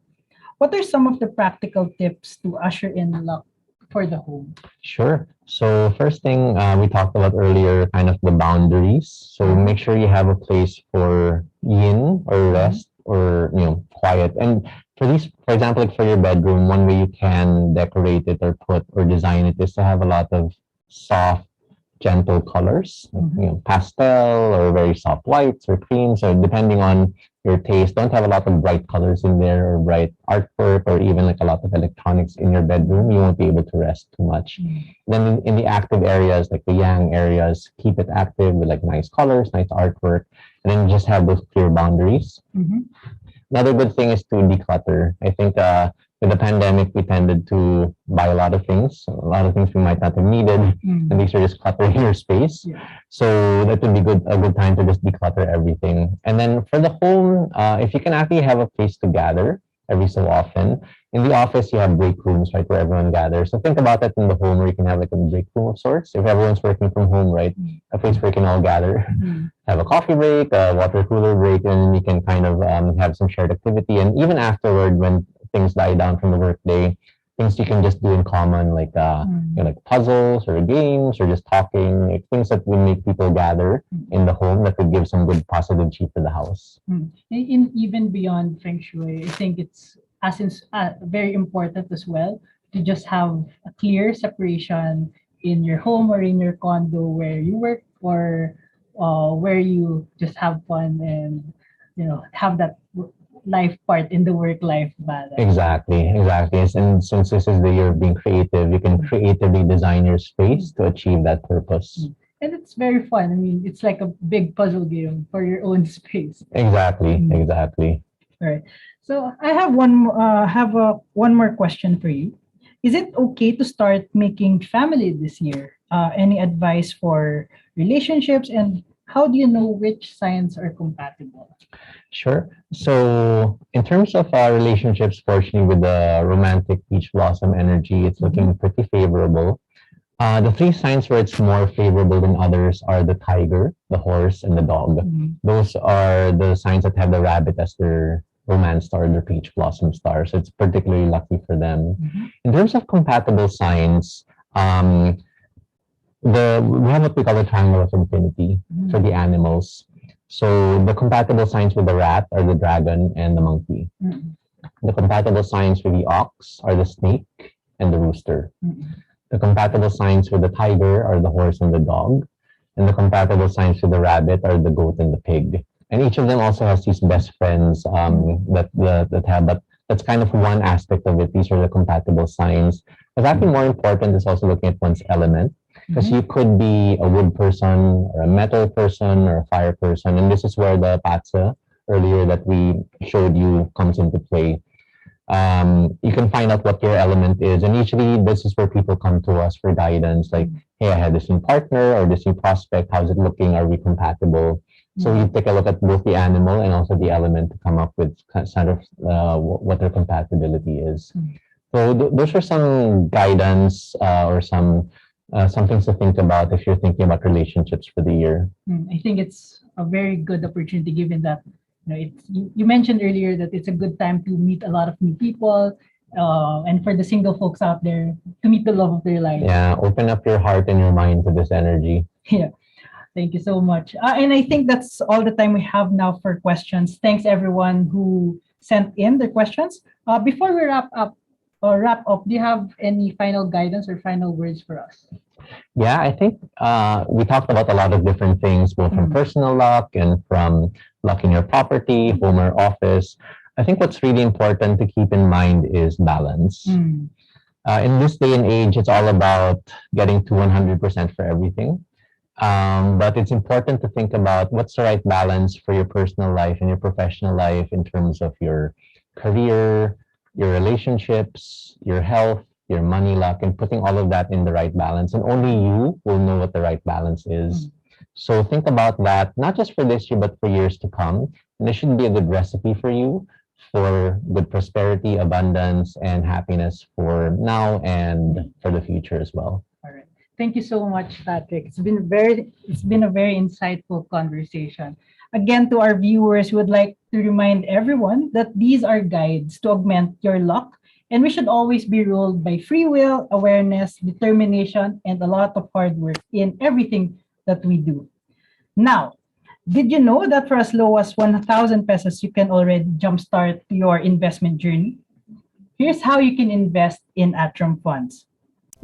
What are some of the practical tips to usher in luck for the home? Sure. So first thing we talked about earlier, kind of the boundaries. So make sure you have a place for yin or rest or quiet. And for these, for example, like for your bedroom, one way you can decorate it or put or design it is to have a lot of soft, gentle colors, pastel or very soft whites or creams, or depending on your taste. Don't have a lot of bright colors in there or bright artwork or even like a lot of electronics in your bedroom. You won't be able to rest too much. Then in the active areas, like the yang areas, keep it active with like nice colors, nice artwork, and then just have those clear boundaries. Another good thing is to declutter. I think with the pandemic, we tended to buy a lot of things we might not have needed, and these are just cluttering your space. So that would be a good time to just declutter everything. And then for the home, if you can actually have a place to gather every so often. In the office, you have break rooms, right, where everyone gathers. So think about that in the home where you can have like a break room of sorts. If everyone's working from home, right, a place where you can all gather, have a coffee break, a water cooler break, and you can kind of have some shared activity. And even afterward, when things die down from the workday, things you can just do in common, like like puzzles or games or just talking, like things that will make people gather in the home that would give some good positive chi to the house. Even beyond Feng Shui, I think it's very important as well to just have a clear separation in your home or in your condo where you work or where you just have fun and have that life part in the work-life balance. Exactly. And since this is the year of being creative, you can creatively design your space to achieve that purpose. And it's very fun. I mean, it's like a big puzzle game for your own space. Exactly. All right. So I have one more question for you. Is it okay to start making family this year? Any advice for relationships, and how do you know which signs are compatible? Sure. So in terms of our relationships, fortunately, with the romantic peach blossom energy, it's looking pretty favorable. The three signs where it's more favorable than others are the tiger, the horse, and the dog. Those are the signs that have the rabbit as their romance star, their peach blossom star. So it's particularly lucky for them. In terms of compatible signs, we have what we call the triangle of infinity for the animals. So the compatible signs with the rat are the dragon and the monkey. The compatible signs with the ox are the snake and the rooster. The compatible signs with the tiger are the horse and the dog. And the compatible signs with the rabbit are the goat and the pig. And each of them also has these best friends that have, but that's kind of one aspect of it. These are the compatible signs. But actually more important is also looking at one's element. Because you could be a wood person or a metal person or a fire person. And this is where the patsa earlier that we showed you comes into play. You can find out what your element is. And usually this is where people come to us for guidance. Like, hey, I had this new partner or this new prospect. How's it looking? Are we compatible? So we take a look at both the animal and also the element to come up with kind of what their compatibility is. So those are some guidance or some things to think about if you're thinking about relationships for the year. I think it's a very good opportunity given that you mentioned earlier that it's a good time to meet a lot of new people and for the single folks out there to meet the love of their life. Yeah, open up your heart and your mind to this energy. Yeah. Thank you so much. And I think that's all the time we have now for questions. Thanks everyone who sent in their questions. Before we wrap up, do you have any final guidance or final words for us? Yeah, I think we talked about a lot of different things, both from personal luck and from luck in your property, home or office. I think what's really important to keep in mind is balance. In this day and age, it's all about getting to 100% for everything. But it's important to think about what's the right balance for your personal life and your professional life in terms of your career, your relationships, your health, your money luck, and putting all of that in the right balance. And only you will know what the right balance is. So think about that, not just for this year, but for years to come. And this should be a good recipe for you for good prosperity, abundance, and happiness for now and for the future as well. All right. Thank you so much, Patrick. It's been a very insightful conversation. Again, to our viewers, we would like to remind everyone that these are guides to augment your luck, and we should always be ruled by free will, awareness, determination, and a lot of hard work in everything that we do. Now, did you know that for as low as 1,000 pesos, you can already jumpstart your investment journey? Here's how you can invest in Atram funds.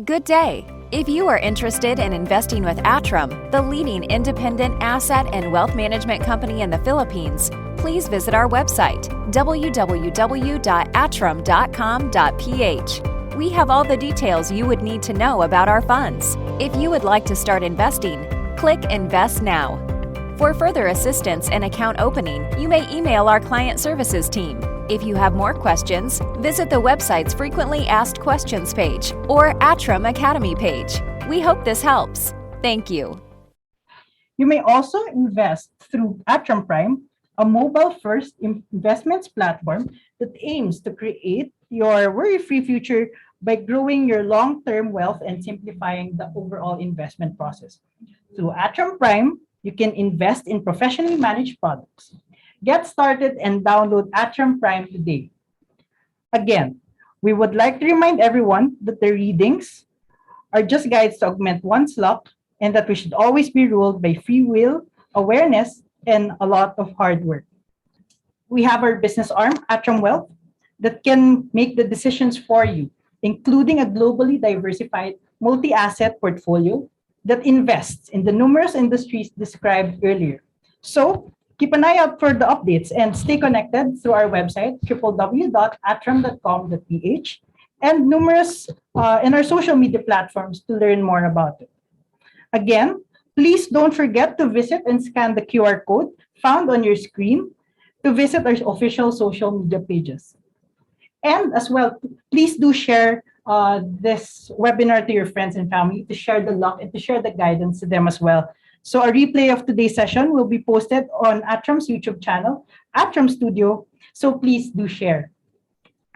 Good day. If you are interested in investing with Atram, the leading independent asset and wealth management company in the Philippines, please visit our website, www.atram.com.ph. We have all the details you would need to know about our funds. If you would like to start investing, click Invest Now. For further assistance and account opening, you may email our client services team. If you have more questions, visit the website's frequently asked questions page or Atram Academy page. We hope this helps. Thank you. You may also invest through Atram Prime, a mobile-first investments platform that aims to create your worry-free future by growing your long-term wealth and simplifying the overall investment process. Through Atram Prime, you can invest in professionally managed products. Get started and download Atram Prime today. Again, we would like to remind everyone that the readings are just guides to augment one's luck and that we should always be ruled by free will, awareness, and a lot of hard work. We have our business arm, Atram Wealth, that can make the decisions for you, including a globally diversified multi-asset portfolio that invests in the numerous industries described earlier. So, keep an eye out for the updates and stay connected through our website, www.atram.com.ph, and numerous in our social media platforms to learn more about it. Again, please don't forget to visit and scan the QR code found on your screen to visit our official social media pages. And as well, please do share this webinar to your friends and family to share the luck and to share the guidance to them as well. So a replay of today's session will be posted on Atram's YouTube channel, Atram Studio. So please do share.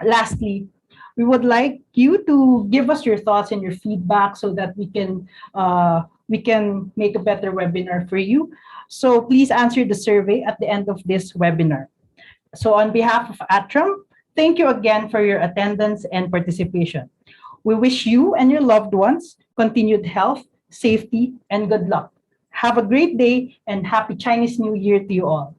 Lastly, we would like you to give us your thoughts and your feedback so that we can make a better webinar for you. So please answer the survey at the end of this webinar. So on behalf of Atram, thank you again for your attendance and participation. We wish you and your loved ones continued health, safety, and good luck. Have a great day and happy Chinese New Year to you all.